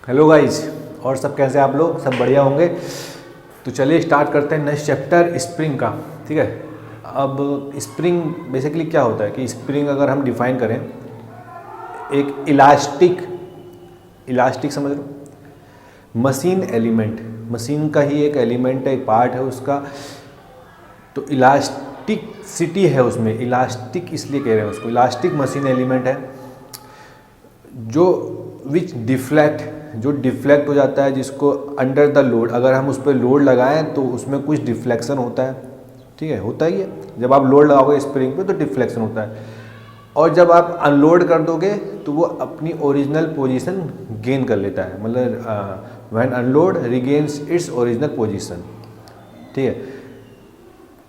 Hello guys, और सब कैसे आप लोग? सब बढ़िया होंगे। तो चलिए स्टार्ट करते हैं नेक्स्ट चैप्टर स्प्रिंग का। ठीक है। अब स्प्रिंग बेसिकली क्या होता है कि स्प्रिंग अगर हम डिफाइन करें, एक इलास्टिक समझ लो, मशीन एलिमेंट, मशीन का ही एक एलिमेंट है, एक पार्ट है उसका। तो इलास्टिसिटी है उसमें, इलास्टिक इसलिए कह रहे हैं उसको, इलास्टिक मशीन एलिमेंट है जो जो डिफ्लेक्ट हो जाता है, जिसको अंडर द लोड, अगर हम उस पर लोड लगाएं तो उसमें कुछ डिफ्लेक्शन होता है। ठीक है, होता ही है। जब आप लोड लगाओगे स्प्रिंग पे तो डिफ्लेक्शन होता है, और जब आप अनलोड कर दोगे तो वो अपनी ओरिजिनल पोजीशन गेन कर लेता है, मतलब when unload regains its original position. ठीक है।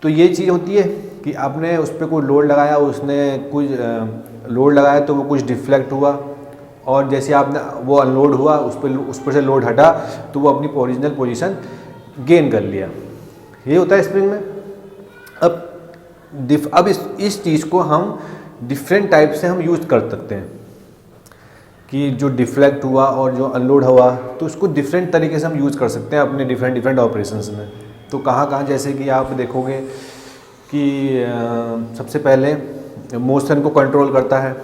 तो ये चीज़ होती है कि आपने उस पर कोई लोड लगाया, उसने कुछ लोड लगाया तो वो कुछ डिफ्लेक्ट हुआ, और जैसे आपने वो अनलोड हुआ, उस पर से लोड हटा तो वो अपनी ओरिजिनल पोजीशन गेन कर लिया। ये होता है स्प्रिंग में। अब इस चीज़ को हम डिफरेंट टाइप से हम यूज़ कर सकते हैं कि जो डिफ्लेक्ट हुआ और जो अनलोड हुआ, तो उसको डिफरेंट तरीके से हम यूज़ कर सकते हैं अपने डिफरेंट ऑपरेशंस में। तो कहाँ जैसे कि आप देखोगे कि सबसे पहले मोशन को कंट्रोल करता है।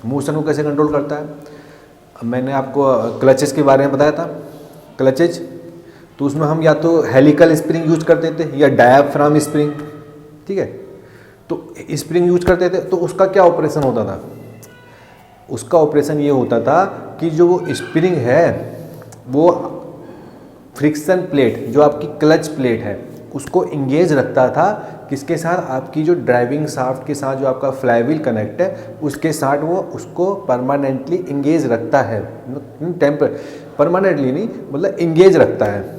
मोशन को कैसे कंट्रोल करता है? मैंने आपको क्लचेस के बारे में बताया था। क्लचेज तो उसमें हम या तो हेलिकल स्प्रिंग यूज करते थे या डायाफ्राम स्प्रिंग। ठीक है। तो स्प्रिंग यूज करते थे तो उसका क्या ऑपरेशन होता था? उसका ऑपरेशन ये होता था कि जो वो स्प्रिंग है वो फ्रिक्शन प्लेट, जो आपकी क्लच प्लेट है, उसको इंगेज रखता था। किसके साथ? आपकी जो ड्राइविंग शाफ्ट के साथ जो आपका फ्लाईव्हील कनेक्ट है उसके साथ वो उसको परमानेंटली इंगेज रखता है। परमानेंटली नहीं, मतलब इंगेज रखता है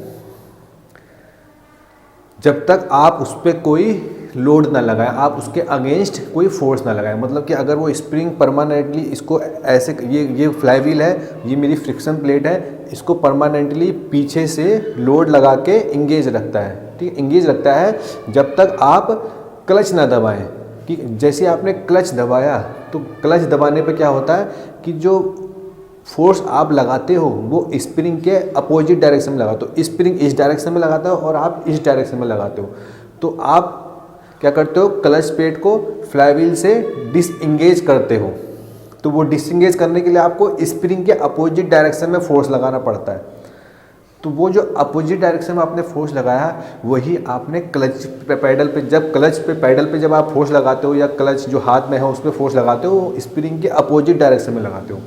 जब तक आप उस पर कोई लोड ना लगाए, आप उसके अगेंस्ट कोई फोर्स ना लगाए। मतलब कि अगर वो स्प्रिंग परमानेंटली इसको ऐसे, ये फ्लाईव्हील है, ये मेरी फ्रिक्शन प्लेट है, इसको परमानेंटली पीछे से लोड लगा के इंगेज रखता है। ठीक है, इंगेज रखता है जब तक आप क्लच ना दबाएं। कि जैसे आपने क्लच दबाया तो क्लच दबाने पे क्या होता है कि जो फोर्स आप लगाते हो वो स्प्रिंग के अपोजिट डायरेक्शन में लगाते हो। स्प्रिंग इस डायरेक्शन में लगाता हो और आप इस डायरेक्शन में लगाते हो। तो आप क्या करते हो? क्लच प्लेट को फ्लाईव्हील से डिसएंगेज करते हो। तो वो डिसएंगेज करने के लिए आपको स्प्रिंग के अपोजिट डायरेक्शन में फोर्स लगाना पड़ता है। तो वो जो अपोजिट डायरेक्शन में आपने फोर्स लगाया वही आपने क्लच पे पैडल पे, जब क्लच पे पैडल पे जब आप फोर्स लगाते हो या क्लच जो हाथ में है उस पर फोर्स लगाते हो, स्प्रिंग के अपोजिट डायरेक्शन में लगाते हो।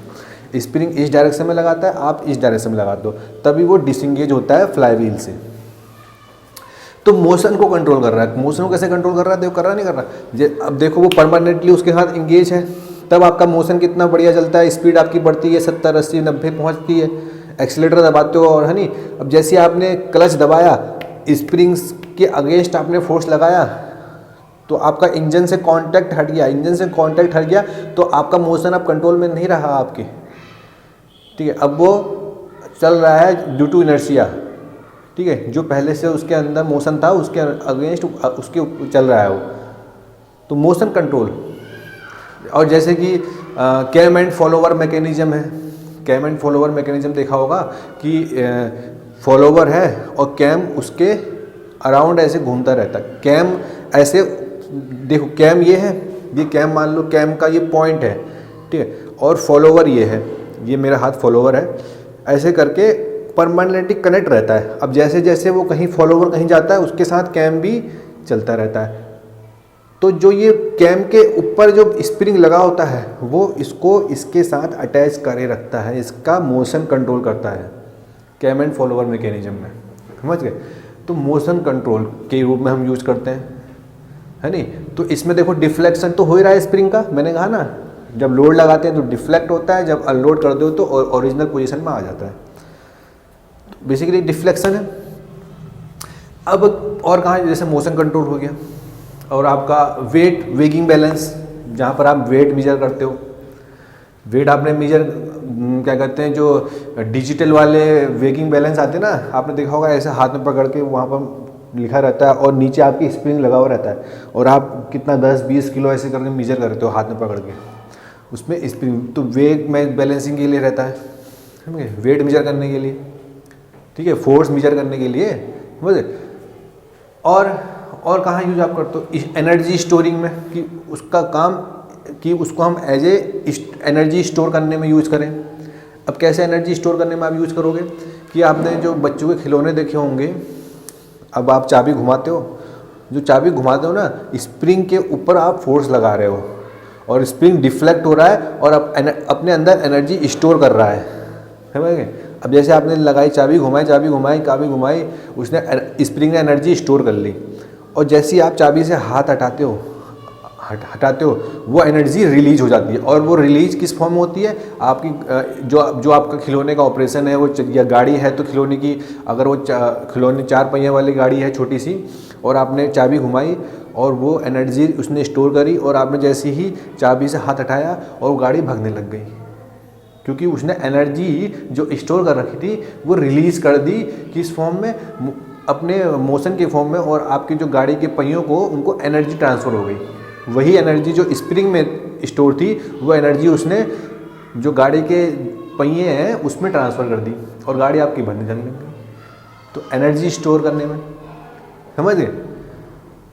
स्प्रिंग इस डायरेक्शन में लगाता है, आप इस डायरेक्शन में लगाते हो, तभी वो डिसएंगेज होता है फ्लाईव्हील से। तो मोशन को कंट्रोल कर रहा है। मोशन को कैसे कंट्रोल कर रहा है? देखो, कर रहा नहीं कर रहा। अब देखो वो परमानेंटली उसके साथ इंगेज है, तब आपका मोशन कितना बढ़िया चलता है, स्पीड आपकी बढ़ती है, 70 80 90 पहुंचती है। एक्सीलेटर दबाते हो और है नहीं। अब जैसे आपने क्लच दबाया, स्प्रिंग्स के अगेंस्ट आपने फोर्स लगाया, तो आपका इंजन से कांटेक्ट हट गया। इंजन से कांटेक्ट हट गया तो आपका मोशन अब कंट्रोल में नहीं रहा आपके। ठीक है, अब वो चल रहा है ड्यू टू इनर्शिया। ठीक है, जो पहले से उसके अंदर मोशन था उसके अगेंस्ट उसके चल रहा है वो, तो मोशन कंट्रोल। और जैसे कि कैम एंड फॉलोवर मैकेनिज्म है। कैम एंड फॉलोवर मैकेनिज्म देखा होगा कि फॉलोवर है और कैम उसके अराउंड ऐसे घूमता रहता है। कैम ऐसे, देखो कैम ये है, ये कैम मान लो, कैम का ये पॉइंट है। ठीक है, और फॉलोवर ये है, ये मेरा हाथ फॉलोवर है। ऐसे करके परमानेंटली कनेक्ट रहता है। अब जैसे जैसे वो कहीं फॉलोवर कहीं जाता है उसके साथ कैम भी चलता रहता है। तो जो ये कैम के ऊपर जो स्प्रिंग लगा होता है वो इसको इसके साथ अटैच करे रखता है, इसका मोशन कंट्रोल करता है कैम एंड फॉलोवर मैकेनिज्म में। समझ गए? तो मोशन कंट्रोल के रूप में हम यूज करते हैं, है नहीं। तो इसमें देखो डिफ्लेक्शन तो हो ही रहा है स्प्रिंग का, मैंने कहा ना, जब लोड लगाते हैं तो डिफ्लेक्ट होता है, जब अनलोड कर दो तो ओरिजिनल पोजीशन में आ जाता है। बेसिकली डिफ्लेक्शन है। अब और कहाँ, जैसे मोशन कंट्रोल हो गया, और आपका वेट वेगिंग बैलेंस, जहाँ पर आप वेट मेजर करते हो। वेट आपने मेजर क्या कहते हैं, जो डिजिटल वाले वेगिंग बैलेंस आते हैं ना, आपने देखा होगा, ऐसे हाथ में पकड़ के वहाँ पर लिखा रहता है और नीचे आपकी स्प्रिंग लगा हुआ रहता है, और आप कितना 10-20 किलो ऐसे करके मेजर करते हो हाथ में पकड़ के, उसमें स्प्रिंग। तो वेट में बैलेंसिंग के लिए रहता है समझे, वेट मेजर करने के लिए, ठीक है, फोर्स मेजर करने के लिए, समझे। और कहाँ यूज आप करते हो, एनर्जी स्टोरिंग में, कि उसका काम कि उसको हम एज ए एनर्जी स्टोर करने में यूज़ करें। अब कैसे एनर्जी स्टोर करने में आप यूज़ करोगे, कि आपने जो बच्चों के खिलौने देखे होंगे, अब आप चाबी घुमाते हो, जो चाबी घुमाते हो ना, स्प्रिंग के ऊपर आप फोर्स लगा रहे हो और स्प्रिंग डिफ्लेक्ट हो रहा है और अपने अंदर एनर्जी स्टोर कर रहा है, समझ गए। अब जैसे आपने लगाई, चाबी घुमाई, उसने स्प्रिंग ने एनर्जी स्टोर कर ली, और जैसे ही आप चाबी से हाथ हटाते हो वो एनर्जी रिलीज हो जाती है। और वो रिलीज किस फॉर्म में होती है, आपकी जो आपका खिलौने का ऑपरेशन है, वो या गाड़ी है तो खिलौने की, अगर वो खिलौने 4 पहिए वाली गाड़ी है छोटी सी, और आपने चाबी घुमाई और वो एनर्जी उसने स्टोर करी, और आपने जैसे ही चाबी से हाथ हटाया और वो गाड़ी भागने लग गई, क्योंकि उसने एनर्जी जो स्टोर कर रखी थी वो रिलीज़ कर दी, किस फॉर्म में, अपने मोशन के फॉर्म में, और आपकी जो गाड़ी के पहियों को उनको एनर्जी ट्रांसफ़र हो गई। वही एनर्जी जो स्प्रिंग में स्टोर थी, वो एनर्जी उसने जो गाड़ी के पहिए हैं उसमें ट्रांसफ़र कर दी, और गाड़ी आपकी भागने चलने लग गई। तो एनर्जी स्टोर करने में, समझ गए।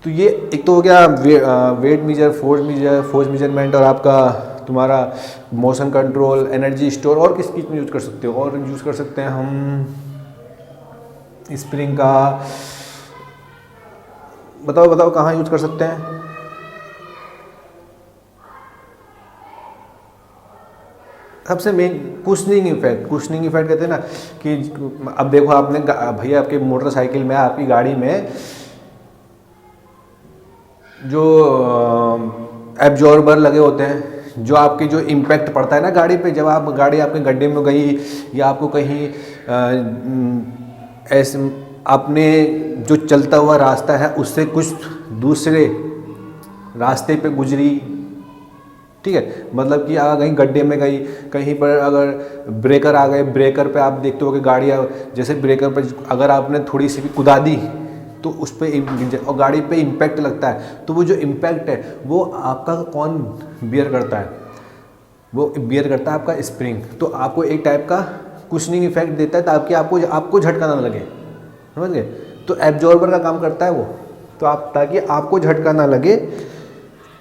तो ये एक तो हो गया वेट मेजर, फोर्स मेजरमेंट, और आपका तुम्हारा मोशन कंट्रोल, एनर्जी स्टोर। और किस चीज़ में यूज़ कर सकते हो, और यूज़ कर सकते हैं हम स्प्रिंग का, बताओ कहाँ यूज़ कर सकते हैं। सबसे मेन कुशनिंग इफेक्ट कहते हैं ना, कि अब देखो आपने भैया आपके मोटरसाइकिल में, आपकी गाड़ी में जो एब्जॉर्बर लगे होते हैं, जो आपके जो इम्पैक्ट पड़ता है ना गाड़ी पे, जब आप गाड़ी आपके गड्ढे में गई, या आपको कहीं ऐसे आपने जो चलता हुआ रास्ता है उससे कुछ दूसरे रास्ते पे गुजरी, ठीक है, मतलब कि अगर कहीं गड्ढे में गई, कहीं पर अगर ब्रेकर आ गए, ब्रेकर पे आप देखते हो कि गाड़ियाँ, जैसे ब्रेकर पर अगर आपने थोड़ी सी भी कुदा दी तो उस पर और गाड़ी पे इम्पैक्ट लगता है, तो वो जो इम्पैक्ट है वो आपका कौन बियर करता है, वो बियर करता है आपका स्प्रिंग। तो आपको एक टाइप का कुशनिंग इफेक्ट देता है, ताकि आपको झटका ना लगे, समझ गए। तो एब्जॉर्बर का काम करता है वो, तो ताकि आपको झटका ना लगे,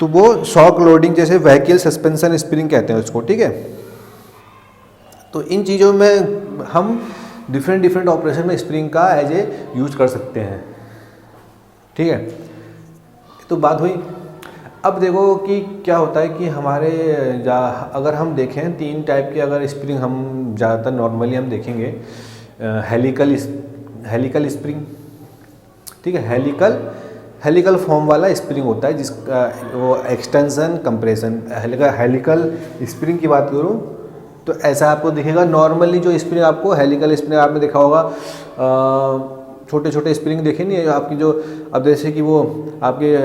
तो वो शॉक लोडिंग, जैसे व्हीकल सस्पेंशन स्प्रिंग कहते हैं उसको, ठीक है। तो इन चीज़ों में हम डिफरेंट ऑपरेशन में स्प्रिंग का एज ए यूज कर सकते हैं, ठीक है। तो बात हुई। अब देखो कि क्या होता है कि हमारे अगर हम देखें 3 टाइप के अगर स्प्रिंग हम ज़्यादातर नॉर्मली हम देखेंगे, हेलिकल स्प्रिंग, ठीक है, हेलिकल फॉर्म वाला स्प्रिंग होता है, जिसका वो एक्सटेंशन कंप्रेशन। हेलिकल स्प्रिंग की बात करूँ तो ऐसा आपको दिखेगा। नॉर्मली जो स्प्रिंग आपको हेलिकल स्प्रिंग आपने देखा होगा, छोटे छोटे स्प्रिंग देखे नहीं है आपकी, जो अब जैसे कि वो आपके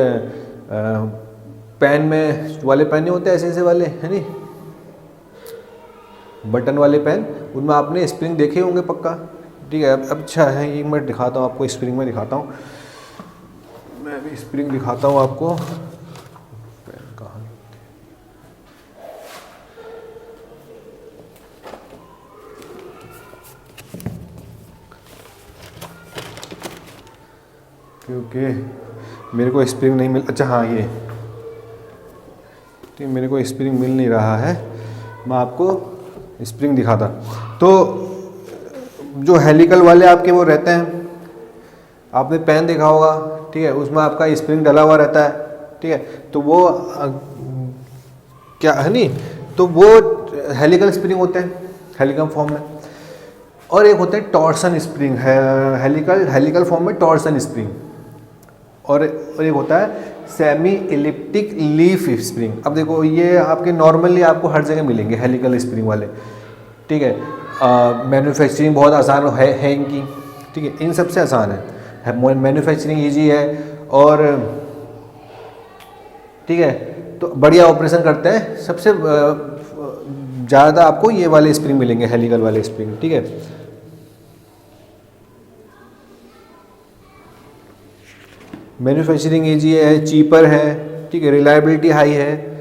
पेन में वाले पेन नहीं होते ऐसे ऐसे वाले, है नहीं, बटन वाले पेन, उनमें आपने स्प्रिंग देखे होंगे पक्का, ठीक है। अब अच्छा है, ये मैं दिखाता हूँ आपको, स्प्रिंग में दिखाता हूँ, मैं भी स्प्रिंग दिखाता हूँ आपको। पेन कहाँ, क्योंकि मेरे को स्प्रिंग नहीं मिल, अच्छा हाँ ये, ठीक, मेरे को स्प्रिंग मिल नहीं रहा है, मैं आपको स्प्रिंग दिखाता। तो जो हेलिकल वाले आपके वो रहते हैं, आपने पेन देखा होगा, ठीक है, उसमें आपका स्प्रिंग डला हुआ रहता है, ठीक है। तो वो क्या है नहीं, तो वो हेलिकल स्प्रिंग होते हैं हेलिकल फॉर्म में। और एक होते हैं टॉर्सन स्प्रिंग, हेलिकल फॉर्म में टॉर्सन स्प्रिंग। और एक होता है सेमी इलिप्टिक लीफ स्प्रिंग। अब देखो ये आपके नॉर्मली आपको हर जगह मिलेंगे हेलिकल स्प्रिंग वाले, ठीक है। मैन्युफैक्चरिंग बहुत आसान है इनकी, ठीक है, इन सबसे आसान है, मैन्युफैक्चरिंग ईजी है, और ठीक है, तो बढ़िया ऑपरेशन करते हैं। सबसे ज़्यादा आपको ये वाले स्प्रिंग मिलेंगे, हेलिकल वाले स्प्रिंग, ठीक है। मैन्युफैक्चरिंग ईजी है, चीपर है, ठीक है, रिलायबिलिटी हाई है,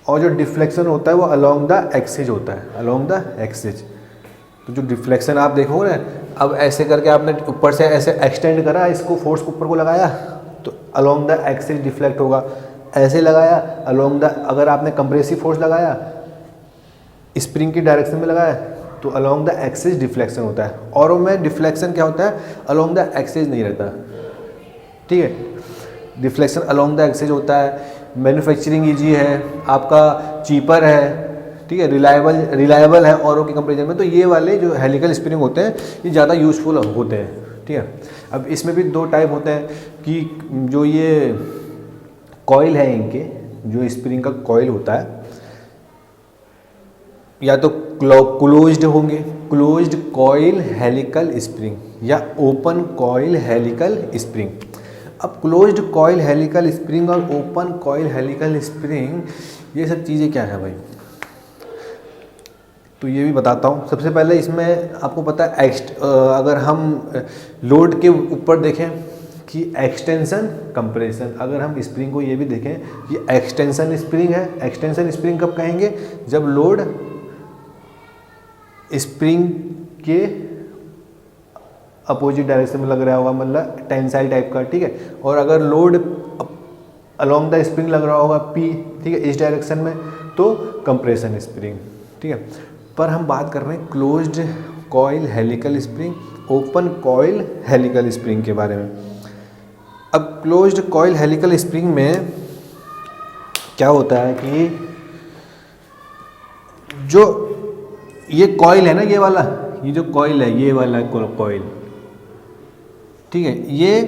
और जो डिफ्लेक्शन होता है वो अलोंग द एक्सिस होता है, अलोंग द एक्सिस। तो जो डिफ्लेक्शन आप देखोगे ना, अब ऐसे करके आपने ऊपर से ऐसे एक्सटेंड करा, इसको फोर्स ऊपर को लगाया तो अलोंग द एक्सिस डिफ्लेक्ट होगा, ऐसे लगाया अलोंग द, अगर आपने कंप्रेसिव फोर्स लगाया स्प्रिंग की डायरेक्शन में लगाया तो अलोंग द एक्सिस डिफ्लेक्शन होता है। और में डिफ्लेक्शन क्या होता है, अलोंग द एक्सिस नहीं रहता, ठीक है। डिफ्लेक्शन अलोंग द एक्सिस होता है। मैन्युफैक्चरिंग ईजी है, आपका चीपर है, ठीक है, रिलायबल है औरों के कंपेरिजन में। तो ये वाले जो हेलिकल स्प्रिंग होते हैं ये ज़्यादा यूज़फुल होते हैं, ठीक है। अब इसमें भी दो टाइप होते हैं कि जो ये कॉइल है इनके, जो स्प्रिंग का कॉइल होता है या तो क्लोज्ड होंगे, क्लोज्ड कॉइल हेलिकल स्प्रिंग या ओपन कॉइल हेलिकल स्प्रिंग। अब क्लोज्ड कॉइल हेलिकल स्प्रिंग और ओपन कॉइल हेलिकल स्प्रिंग ये सब चीज़ें क्या है भाई, तो ये भी बताता हूँ। सबसे पहले इसमें आपको पता है अगर हम लोड के ऊपर देखें कि एक्सटेंशन कंप्रेशन, अगर हम स्प्रिंग को ये भी देखें कि एक्सटेंशन स्प्रिंग है। एक्सटेंशन स्प्रिंग कब कहेंगे, जब लोड स्प्रिंग के अपोजिट डायरेक्शन में लग रहा होगा, मतलब टेंसाइल टाइप का, ठीक है। और अगर लोड अलोंग द स्प्रिंग लग रहा होगा पी, ठीक है, इस डायरेक्शन में, तो कंप्रेशन स्प्रिंग, ठीक है। पर हम बात कर रहे हैं closed coil helical spring, open coil helical spring के बारे में। अब क्लोज्ड कॉइल हेलिकल स्प्रिंग में क्या होता है कि जो ये कॉइल है ना, ये वाला, ये जो कॉइल है, ये वाला कॉइल, ठीक है, ये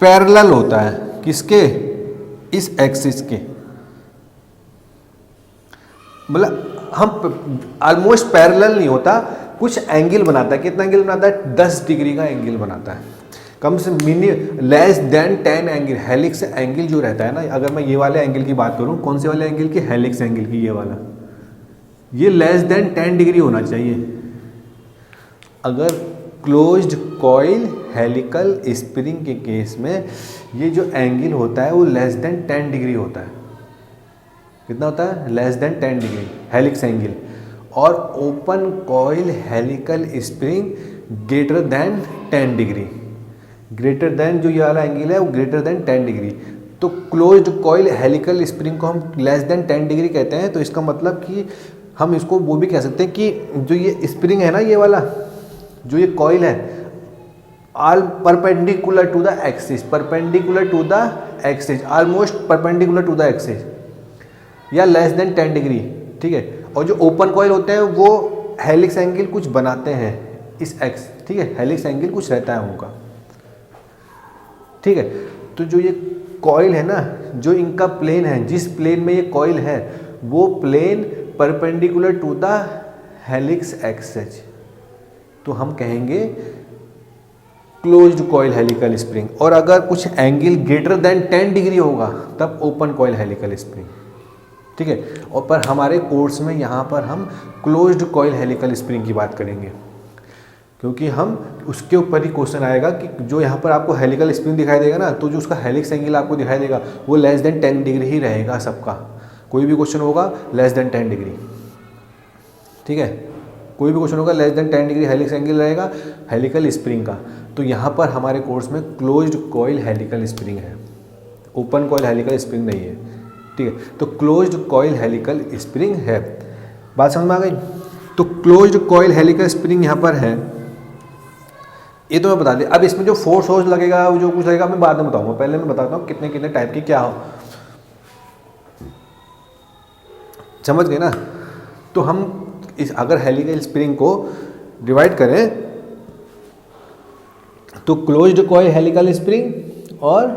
पैरेलल होता है किसके, इस एक्सिस के, मतलब हम ऑलमोस्ट पैरेलल नहीं होता, कुछ एंगल बनाता है। कितना एंगल बनाता है, 10 डिग्री का एंगल बनाता है, कम से less than 10 angle. Helix angle जो रहता है ना, अगर मैं ये वाले एंगल की बात करूं, कौन से वाले एंगल की, हेलिक्स एंगल की, ये वाला, ये लेस देन 10 डिग्री होना चाहिए। अगर क्लोज्ड कॉइल हेलिकल स्प्रिंग के केस में ये जो एंगल होता है वो लेस देन 10 डिग्री होता है। कितना होता है, less than 10 degree helix angle. और open coil helical spring greater than 10 degree, greater than जो ये वाला एंगल है वो ग्रेटर देन 10 डिग्री। तो क्लोज्ड कॉइल हेलिकल स्प्रिंग को हम लेस देन 10 डिग्री कहते हैं। तो इसका मतलब कि हम इसको वो भी कह सकते हैं कि जो ये स्प्रिंग है ना, ये वाला जो ये कॉइल है, all perpendicular to the axis, perpendicular to the axis, almost perpendicular to the axis, या लेस देन 10 डिग्री, ठीक है। और जो ओपन कॉइल होते हैं वो हेलिक्स एंगल कुछ बनाते हैं इस एक्स, ठीक है, हेलिक्स एंगल कुछ रहता है उनका, ठीक है। तो जो ये कॉइल है ना, जो इनका प्लेन है, जिस प्लेन में ये कॉइल है वो plane perpendicular to the helix axis, तो हम कहेंगे क्लोज्ड कॉइल हेलिकल स्प्रिंग। और अगर कुछ एंगल ग्रेटर देन 10 डिग्री होगा तब ओपन कॉइल हेलिकल स्प्रिंग, ठीक है। और पर हमारे कोर्स में यहाँ पर हम क्लोज्ड कॉइल हेलिकल स्प्रिंग की बात करेंगे, क्योंकि हम उसके ऊपर ही क्वेश्चन आएगा कि जो यहाँ पर आपको हेलिकल स्प्रिंग दिखाई देगा ना, तो जो उसका हेलिक्स एंगल आपको दिखाई देगा वो लेस देन 10 डिग्री ही रहेगा सबका। कोई भी क्वेश्चन होगा लेस देन 10 डिग्री, ठीक है, कोई भी क्वेश्चन होगा less than 10 degree helix angle रहेगा हेलिकल स्प्रिंग का। तो यहाँ पर हमारे कोर्स में क्लोज्ड कॉइल हेलिकल स्प्रिंग है, ओपन कॉइल हेलिकल स्प्रिंग नहीं है, ठीक है। तो क्लोज्ड कॉइल हेलिकल स्प्रिंग है, बात समझ में आ गई। तो क्लोज्ड कॉइल हेलिकल स्प्रिंग यहाँ पर है, ये तो मैं बता दें। अब इसमें जो फोर्स लगेगा, जो कुछ लगेगा मैं बाद में बताऊंगा, पहले मैं बताता हूँ कितने कितने टाइप की क्या हो, समझ गए ना। तो हम इस अगर हेलिकल स्प्रिंग को डिवाइड करें तो क्लोज्ड कॉइल हेलिकल स्प्रिंग और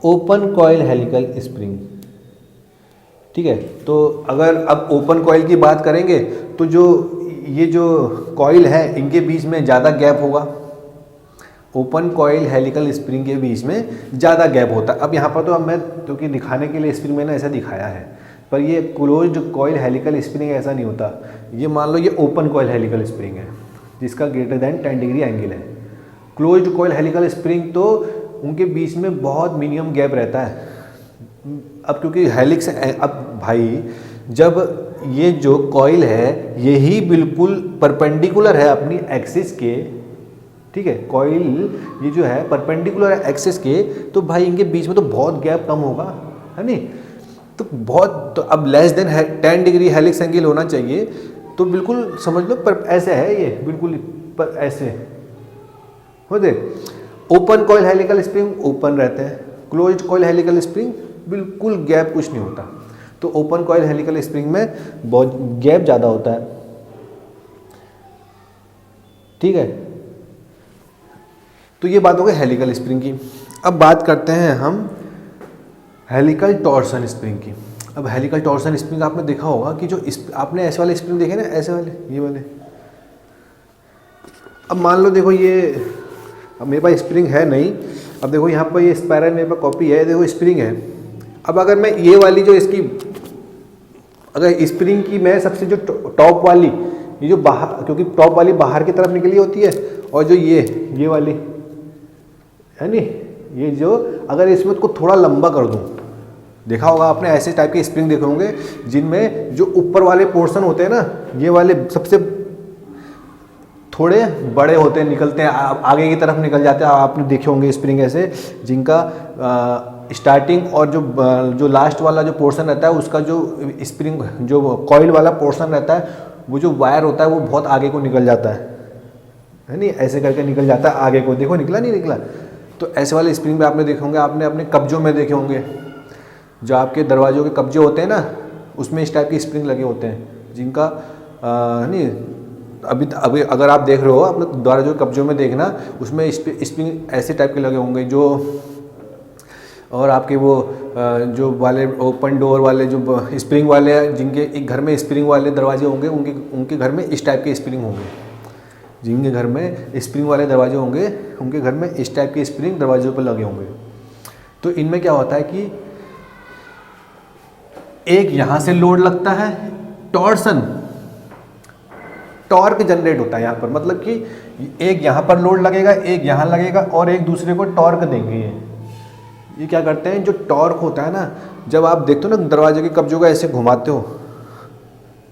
ओपन कॉइल हेलिकल स्प्रिंग, ठीक है। तो अगर अब ओपन कॉइल की बात करेंगे तो जो ये जो कॉइल है इनके बीच में ज़्यादा गैप होगा, ओपन कॉइल हेलिकल स्प्रिंग के बीच में ज़्यादा गैप होता है। अब यहाँ पर तो अब मैं क्योंकि दिखाने के लिए स्प्रिंग मैंने ऐसा दिखाया है, पर ये क्लोज्ड कॉइल हेलिकल स्प्रिंग ऐसा नहीं होता। ये मान लो ये ओपन कॉइल हेलिकल स्प्रिंग है जिसका ग्रेटर देन 10 डिग्री एंगल है। क्लोज्ड कॉइल हेलिकल स्प्रिंग तो उनके बीच में बहुत मिनिमम गैप रहता है। अब क्योंकि हेलिक्स, अब भाई जब ये जो कॉइल है यही बिल्कुल परपेंडिकुलर है अपनी एक्सिस के, ठीक है, कॉइल ये जो है परपेंडिकुलर है एक्सिस के, तो भाई इनके बीच में तो बहुत गैप कम होगा, है नहीं, तो बहुत, तो अब less than 10 degree helix angle होना चाहिए, तो बिल्कुल समझ लो पर ऐसे है ये बिल्कुल पर ऐसे हो दे। Open coil helical spring open रहते हैं, क्लोज्ड कॉइल हेलिकल स्प्रिंग बिल्कुल गैप कुछ नहीं होता, तो ओपन कॉइल हेलिकल स्प्रिंग में बहुत गैप ज़्यादा होता है, ठीक है। तो ये बात हो गई हेलिकल स्प्रिंग की। अब बात करते हैं हम हेलिकल टॉर्सन स्प्रिंग की। अब हेलिकल टॉर्सन स्प्रिंग आपने देखा होगा कि जो आपने ऐसे वाले स्प्रिंग देखे ना, ऐसे वाले, ये वाले। अब मान लो देखो ये, अब मेरे पास स्प्रिंग है नहीं, अब देखो यहाँ पर ये स्पाइरल मेरे पास कॉपी है, देखो स्प्रिंग है। अब अगर मैं ये वाली जो इसकी, अगर स्प्रिंग की मैं सबसे जो टॉप वाली, ये जो बाहर, क्योंकि टॉप वाली बाहर की तरफ निकली होती है, और जो ये वाली है नी, ये जो, अगर इसमें को थोड़ा लंबा कर दूं, देखा होगा आपने ऐसे टाइप के स्प्रिंग देखे होंगे जिनमें जो ऊपर वाले पोर्शन होते हैं ना, ये वाले सबसे थोड़े बड़े होते हैं, निकलते हैं आगे की तरफ निकल जाते हैं। आपने देखे होंगे स्प्रिंग ऐसे जिनका स्टार्टिंग और जो लास्ट वाला जो पोर्शन रहता है उसका जो स्प्रिंग, जो कॉइल वाला पोर्शन रहता है, वो जो वायर होता है वो बहुत आगे को निकल जाता है नहीं, ऐसे करके निकल जाता है आगे को, देखो निकला नहीं निकला। तो ऐसे वाले स्प्रिंग में आपने देखे होंगे, आपने अपने कब्जों में देखे होंगे, जो आपके दरवाजों के कब्जे होते हैं ना, उसमें इस टाइप के स्प्रिंग लगे होते हैं जिनका नहीं, अभी अगर आप देख रहे हो अपने दरवाजों के कब्जों में देखना, उसमें स्प्रिंग ऐसे टाइप के लगे होंगे जो, और आपके वो जो वाले ओपन डोर वाले जो स्प्रिंग वाले हैं, जिनके एक घर में स्प्रिंग वाले दरवाजे होंगे, उनके घर में इस टाइप के स्प्रिंग होंगे, जिनके घर में स्प्रिंग वाले दरवाजे होंगे उनके घर में इस टाइप के स्प्रिंग दरवाजों पर लगे होंगे। तो इनमें क्या होता है कि एक यहाँ से लोड लगता है, टॉर्सन, टॉर्क जनरेट होता है यहाँ पर, मतलब कि एक यहाँ पर लोड लगेगा, एक यहाँ लगेगा, और एक दूसरे को टॉर्क देंगे। ये क्या करते हैं, जो टॉर्क होता है ना, जब आप देखते हो ना दरवाजे के कब्जों को ऐसे घुमाते हो,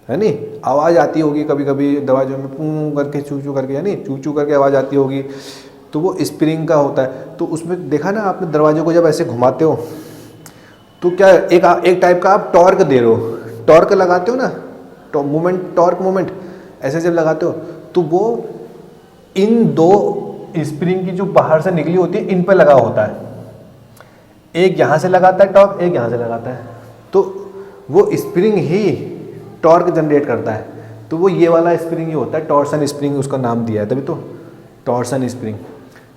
है नी, आवाज़ आती होगी कभी कभी दरवाजों में, पूं करके चू चू करके, यानी चू चू करके आवाज़ आती होगी, तो वो स्प्रिंग का होता है। तो उसमें देखा ना आपने, दरवाजों को जब ऐसे घुमाते हो तो क्या एक टाइप का आप टॉर्क दे रहे हो, टॉर्क लगाते हो ना, मोमेंट, टॉर्क मोमेंट ऐसे जब लगाते हो, तो वो इन दो स्प्रिंग की जो बाहर से निकली होती है इन पर लगा होता है, एक यहाँ से लगाता है टॉर्क, एक यहाँ से लगाता है, तो वो स्प्रिंग ही टॉर्क जनरेट करता है। तो वो ये वाला स्प्रिंग ही होता है, टॉर्सन स्प्रिंग उसका नाम दिया है, तभी तो टॉर्सन स्प्रिंग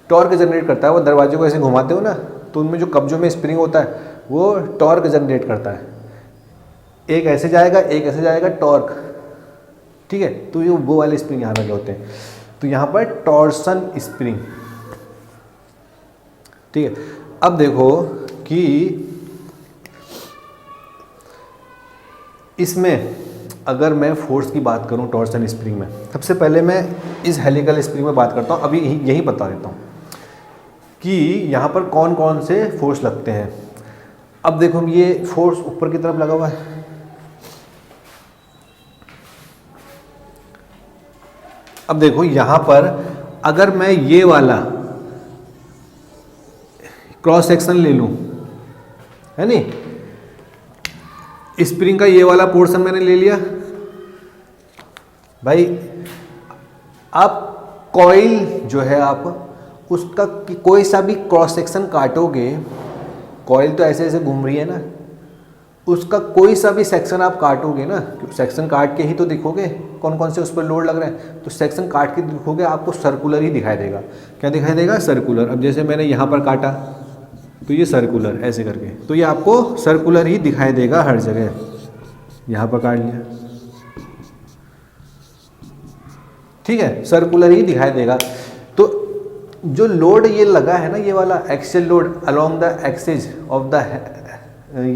टॉर्क जनरेट करता है। वो दरवाजे को ऐसे घुमाते हो ना, तो उनमें जो कब्जों में स्प्रिंग होता है वो टॉर्क जनरेट करता है, एक ऐसे जाएगा एक ऐसे जाएगा, टॉर्क, ठीक है। तो ये वो वाले स्प्रिंग यहाँ लगे होते हैं, तो यहाँ पर टॉर्सन स्प्रिंग, ठीक है। अब देखो कि इसमें अगर मैं फोर्स की बात करूं टॉर्सन स्प्रिंग में, सबसे पहले मैं इस हेलिकल स्प्रिंग में बात करता हूं, अभी यही बता देता हूं कि यहाँ पर कौन कौन से फोर्स लगते हैं। अब देखो ये फोर्स ऊपर की तरफ लगा हुआ है, अब देखो यहाँ पर अगर मैं ये वाला क्रॉस सेक्शन ले लूं, है नी, स्प्रिंग का ये वाला पोर्शन मैंने ले लिया भाई, आप कॉइल जो है आप उसका कोई सा भी क्रॉस सेक्शन काटोगे, कॉइल तो ऐसे ऐसे घूम रही है ना, उसका कोई सा भी सेक्शन आप काटोगे ना, सेक्शन काट के ही तो दिखोगे कौन कौन से उस पर लोड लग रहे हैं, तो सेक्शन काट के दिखोगे आपको सर्कुलर ही दिखाई देगा। क्या दिखाई देगा? सर्कुलर। अब जैसे मैंने यहाँ पर काटा तो ये सर्कुलर ऐसे करके, तो ये आपको सर्कुलर ही दिखाई देगा हर जगह। यहाँ पर काट लिया, ठीक है, सर्कुलर ही दिखाई देगा। तो जो लोड ये लगा है ना, ये वाला axial load along the axis of the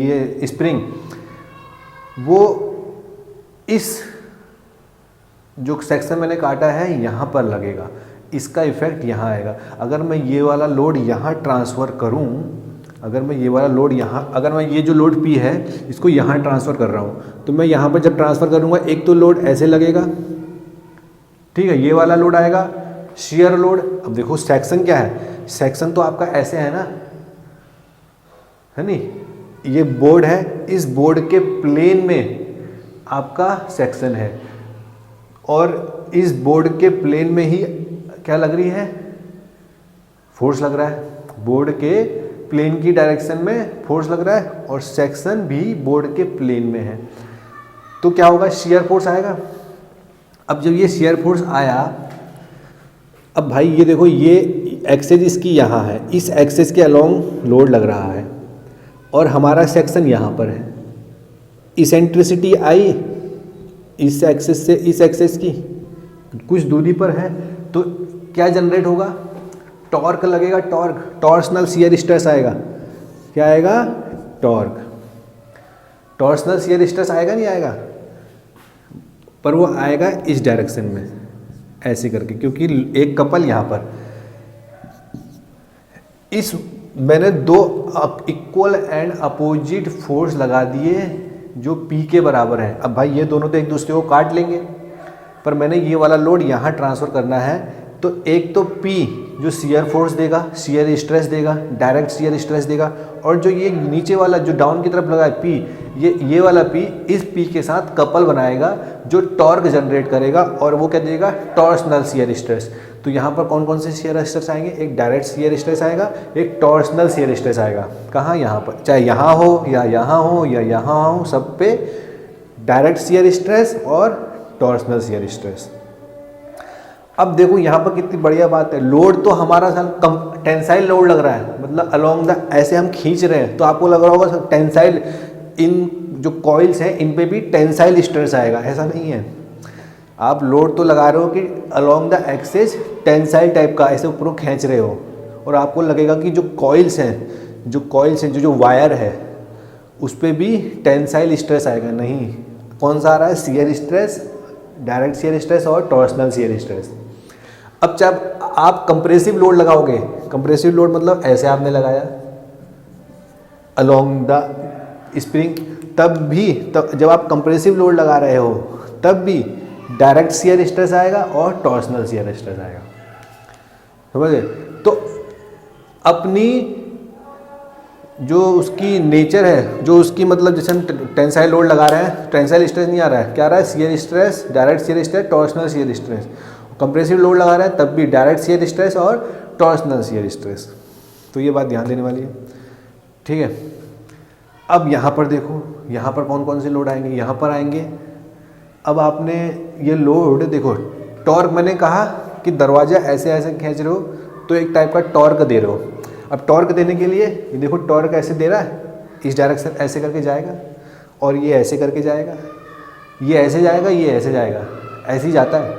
ये स्प्रिंग, वो इस जो सेक्शन मैंने काटा है यहाँ पर लगेगा, इसका इफेक्ट यहाँ आएगा। अगर मैं ये वाला लोड यहाँ ट्रांसफ़र करूँ, अगर मैं ये वाला लोड यहाँ, अगर मैं ये जो लोड P है इसको यहाँ ट्रांसफ़र कर रहा हूँ, तो मैं यहाँ पर जब ट्रांसफ़र करूँगा एक तो लोड ऐसे लगेगा, ठीक है, ये वाला लोड आएगा शियर लोड। अब देखो सेक्शन क्या है, सेक्शन तो आपका ऐसे है ना, है नहीं, ये बोर्ड है, इस बोर्ड के प्लेन में आपका सेक्शन है और इस बोर्ड के प्लेन में ही क्या लग रही है, फोर्स लग रहा है। बोर्ड के प्लेन की डायरेक्शन में फोर्स लग रहा है और सेक्शन भी बोर्ड के प्लेन में है, तो क्या होगा, शियर फोर्स आएगा। अब जब ये शियर फोर्स आया, अब भाई ये देखो ये एक्सेस इसकी यहाँ है, इस एक्सेस के अलोंग लोड लग रहा है और हमारा सेक्शन यहाँ पर है। इसेंट्रिसिटी आई इस एक्सेस से इस एक्सेस की कुछ दूरी पर है, तो क्या जनरेट होगा, टॉर्क लगेगा, टॉर्क, टॉर्सनल शियर स्ट्रेस आएगा। क्या आएगा, टॉर्क, टॉर्सनल शियर स्ट्रेस आएगा, नहीं आएगा, पर वो आएगा इस डायरेक्शन में ऐसे करके, क्योंकि एक कपल यहाँ पर, इस मैंने दो इक्वल एंड अपोजिट फोर्स लगा दिए जो P के बराबर है। अब भाई ये दोनों तो एक दूसरे को काट लेंगे, पर मैंने ये वाला लोड यहाँ ट्रांसफ़र करना है, तो एक तो P जो शियर फोर्स देगा, शियर स्ट्रेस देगा, डायरेक्ट शियर स्ट्रेस देगा, और जो ये नीचे वाला जो डाउन की तरफ लगा है P, ये वाला P इस P के साथ कपल बनाएगा जो टॉर्क जनरेट करेगा और वो क्या देगा, टॉर्सनल शियर स्ट्रेस। तो यहाँ पर कौन कौन से शियर स्ट्रेस आएंगे, एक डायरेक्ट शियर स्ट्रेस आएगा, एक टॉर्सनल शियर स्ट्रेस आएगा। कहाँ, यहाँ पर, चाहे यहाँ हो या यहाँ हो या यहाँ हो, सब पे डायरेक्ट शियर स्ट्रेस और टॉर्सनल शियर स्ट्रेस। अब देखो यहाँ पर कितनी बढ़िया बात है, लोड तो हमारा सर टेंसाइल लोड लग रहा है, मतलब अलोंग द ऐसे हम खींच रहे हैं, तो आपको लग रहा होगा सर टेंसाइल, इन जो कॉइल्स हैं इन पे भी टेंसाइल स्ट्रेस आएगा, ऐसा नहीं है। आप लोड तो लगा रहे हो कि along the axis tensile type का ऐसे ऊपर खींच रहे हो, और आपको लगेगा कि जो कॉइल्स हैं, जो वायर है उस पर भी टेंसाइल स्ट्रेस आएगा। नहीं, कौन सा आ रहा है, shear stress, direct shear stress और टॉर्सनल शियर स्ट्रेस। अब जब आप कंप्रेसिव लोड लगाओगे, कंप्रेसिव लोड मतलब ऐसे आपने लगाया अलोंग द स्प्रिंग, तब जब आप कंप्रेसिव लोड लगा रहे हो तब भी डायरेक्ट शियर स्ट्रेस आएगा और टॉर्सनल शियर स्ट्रेस आएगा, समझे। तो अपनी जो उसकी नेचर है, जो उसकी मतलब जैसे हम टेंसाइल लोड लगा रहे हैं, टेंसाइल स्ट्रेस नहीं आ रहा है, क्या आ रहा है, shear stress, direct shear stress, torsional shear stress. Compressive load लगा रहा है तब भी डायरेक्ट शियर स्ट्रेस और टॉर्सनल शियर स्ट्रेस। तो ये बात ध्यान देने वाली है, ठीक है। अब यहाँ पर देखो, यहाँ पर कौन कौन से लोड आएंगे, यहाँ पर आएंगे। अब आपने ये लोड देखो, टॉर्क मैंने कहा कि दरवाज़ा ऐसे ऐसे खींच रहे हो तो एक टाइप का टॉर्क दे रहे हो। अब टॉर्क देने के लिए ये देखो, टॉर्क ऐसे दे रहा है, इस डायरेक्शन ऐसे करके जाएगा और ये ऐसे करके जाएगा, ये ऐसे जाएगा, ये ऐसे जाएगा, ऐसे ही जाता है,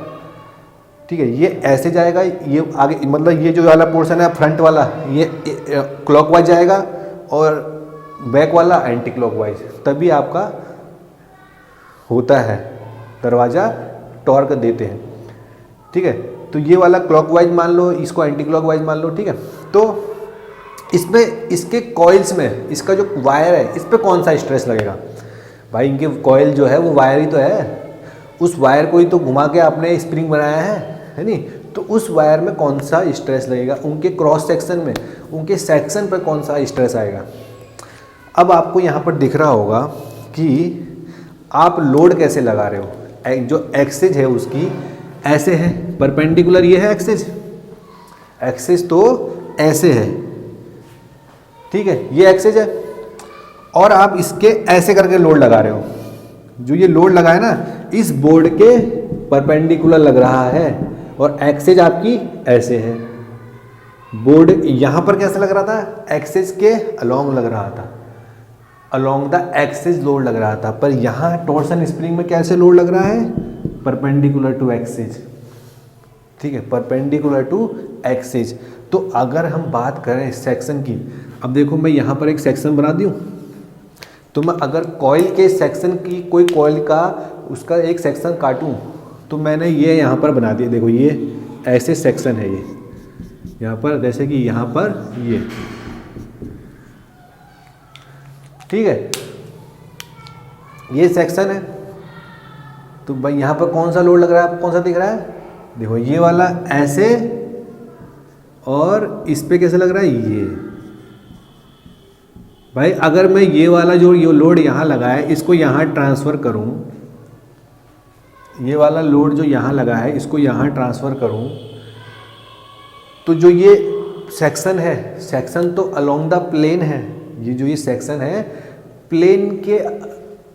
ठीक है। ये ऐसे जाएगा, ये आगे मतलब ये जो वाला पोर्शन है फ्रंट वाला, ये क्लॉकवाइज जाएगा और बैक वाला एंटी क्लॉकवाइज, तभी आपका होता है दरवाज़ा टॉर्क देते हैं, ठीक है। तो ये वाला क्लॉकवाइज मान लो, इसको एंटी क्लॉकवाइज मान लो, ठीक है। तो इसमें इसके कॉइल्स में इसका जो वायर है इस पर कौन सा स्ट्रेस लगेगा, भाई इनके कॉइल जो है वो वायर ही तो है, उस वायर को ही तो घुमा के आपने स्प्रिंग बनाया है नहीं। तो उस वायर में कौन सा स्ट्रेस लगेगा, उनके क्रॉस सेक्शन में, उनके सेक्शन पर कौन सा स्ट्रेस आएगा। अब आपको यहाँ पर दिख रहा होगा कि आप लोड कैसे लगा रहे हो, जो एक्सिस है उसकी ऐसे है परपेंडिकुलर, ये है एक्सिस, एक्सिस तो ऐसे है, ठीक है, ये एक्सिस है, और आप इसके ऐसे करके लोड लगा रहे हो। जो ये लोड लगा है ना, इस बोर्ड के परपेंडिकुलर लग रहा है और एक्सिस आपकी ऐसे है। बोर्ड यहाँ पर कैसे लग रहा था, एक्सिस के अलोंग लग रहा था, अलोंग द एक्सिस लोड लग रहा था, पर यहाँ टॉर्सन स्प्रिंग में कैसे लोड लग रहा है, परपेंडिकुलर टू एक्सिस, ठीक है, परपेंडिकुलर टू एक्सिस। तो अगर हम बात करें सेक्शन की, अब देखो मैं यहाँ पर एक सेक्शन बना दूँ, तो मैं अगर कॉइल के सेक्शन की, कोई कॉइल का उसका एक सेक्शन काटूँ, तो मैंने ये यहाँ पर बना दिया, देखो ये ऐसे सेक्शन है, ये यहाँ पर जैसे कि यहाँ पर ये ठीक है, ये सेक्शन है। तो भाई यहाँ पर कौन सा लोड लग रहा है, आपको कौन सा दिख रहा है? देखो ये वाला ऐसे, और इस पे कैसे लग रहा है ये। भाई अगर मैं ये वाला जो ये लोड यहाँ लगा है इसको यहाँ ट्रांसफ़र करूँ, ये वाला लोड जो यहाँ लगा है इसको यहाँ ट्रांसफ़र करूँ, तो जो ये सेक्शन है, सेक्शन तो अलोंग द प्लेन है, ये सेक्शन है प्लेन के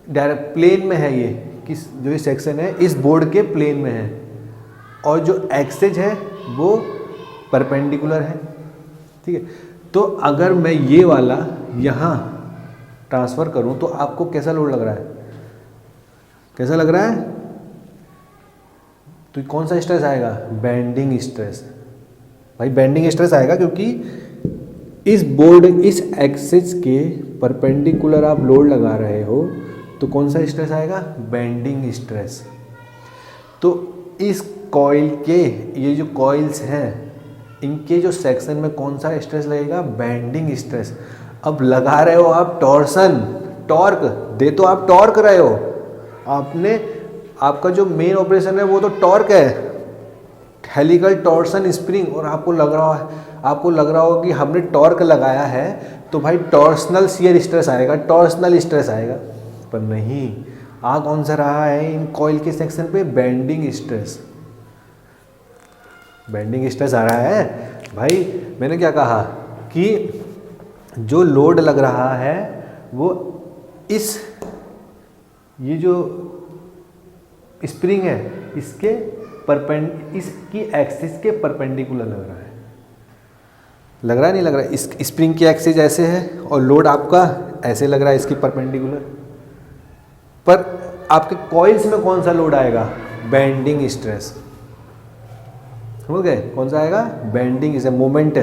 डायरेक्ट प्लेन में है, ये किस जो ये सेक्शन है इस बोर्ड के प्लेन में है, और जो एक्सेज है वो परपेंडिकुलर है। ठीक है, तो अगर मैं ये वाला यहाँ ट्रांसफ़र करूँ तो आपको कैसा लोड लग रहा है, कैसा लग रहा है? तो कौन सा स्ट्रेस आएगा? Bending stress. भाई बेंडिंग स्ट्रेस आएगा क्योंकि इस बोर्ड इस एक्सिस के परपेंडिकुलर आप लोड लगा रहे हो, तो कौन सा स्ट्रेस आएगा? Bending stress. तो इस कॉइल के ये जो कॉइल्स हैं इनके जो सेक्शन में कौन सा स्ट्रेस लगेगा? Bending stress. अब लगा रहे हो आप टॉर्सन, टॉर्क दे तो आप टॉर्क रहे हो, आपने आपका जो मेन ऑपरेशन है वो तो टॉर्क है, हेलिकल टॉर्सन स्प्रिंग, और आपको लग रहा हो कि हमने टॉर्क लगाया है तो भाई टॉर्सनल शियर स्ट्रेस आएगा, टॉर्सनल स्ट्रेस आएगा। पर नहीं, आ कौन सा रहा है इन कॉइल के सेक्शन पे? Bending stress. बेंडिंग स्ट्रेस आ रहा है। भाई मैंने क्या कहा कि जो लोड लग रहा है वो इस ये जो स्प्रिंग है इसके इसकी एक्सिस के परपेंडिकुलर लग रहा है। लग रहा है नहीं लग रहा है? इस स्प्रिंग की एक्सिस ऐसे है और लोड आपका ऐसे लग रहा है इसकी परपेंडिकुलर, पर आपके कॉइल्स में कौन सा लोड आएगा? Bending stress. समझ गए? कौन सा आएगा? Bending is a moment.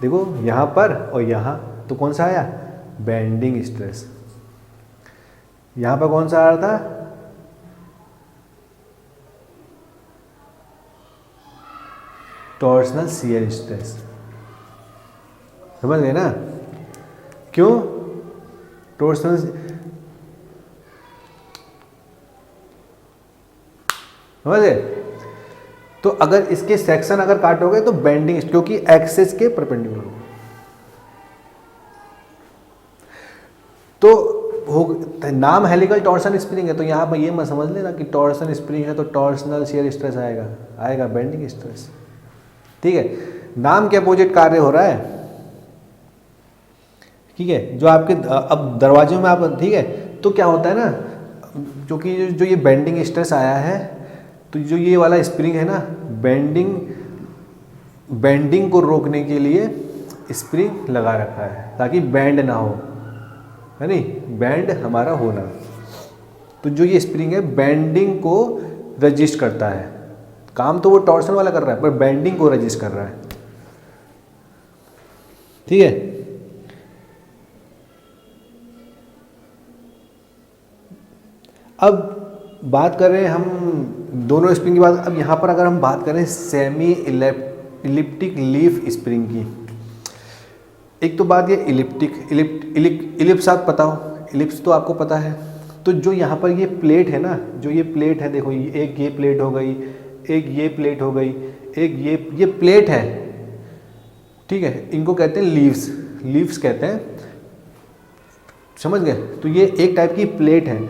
देखो यहाँ पर और यहाँ, तो कौन सा आया? Bending stress. यहाँ पर कौन सा आ रहा था? Torsional shear stress. समझ गए ना? क्यों टॉर्सनल? समझ गए? तो अगर इसके सेक्शन अगर काटोगे तो बेंडिंग, क्योंकि एक्सिस के परपेंडिकुलर हो, तो नाम हेलिकल टॉर्सन स्प्रिंग है, तो यहाँ पर ये मत समझ लेना कि टॉर्सन स्प्रिंग है तो टॉर्सनल शियर स्ट्रेस आएगा बेंडिंग स्ट्रेस। ठीक है, नाम के अपोजिट कार्य हो रहा है। ठीक है, जो आपके अब दरवाजों में आप, ठीक है, तो क्या होता है ना, क्योंकि जो ये बेंडिंग स्ट्रेस आया है तो जो ये वाला स्प्रिंग है ना, बेंडिंग को रोकने के लिए स्प्रिंग लगा रखा है ताकि बैंड ना हो, है नहीं, बैंड हमारा होना। तो जो ये स्प्रिंग है बेंडिंग को रजिस्ट करता है, काम तो वो टॉर्सन वाला कर रहा है पर बेंडिंग को रजिस्ट कर रहा है। ठीक है, अब बात कर रहे हैं हम दोनों स्प्रिंग की बात। अब यहाँ पर अगर हम बात करें सेमी इलिप्टिक लीफ स्प्रिंग की, एक तो बात ये इलिप्स आप पता हो, इलिप्स तो आपको पता है। तो जो यहाँ पर ये प्लेट है ना, जो ये प्लेट है, देखो एक ये प्लेट हो गई, एक ये प्लेट हो गई, एक ये प्लेट है। ठीक है, इनको कहते हैं लीव्स कहते हैं, समझ गए? तो ये एक टाइप की प्लेट है।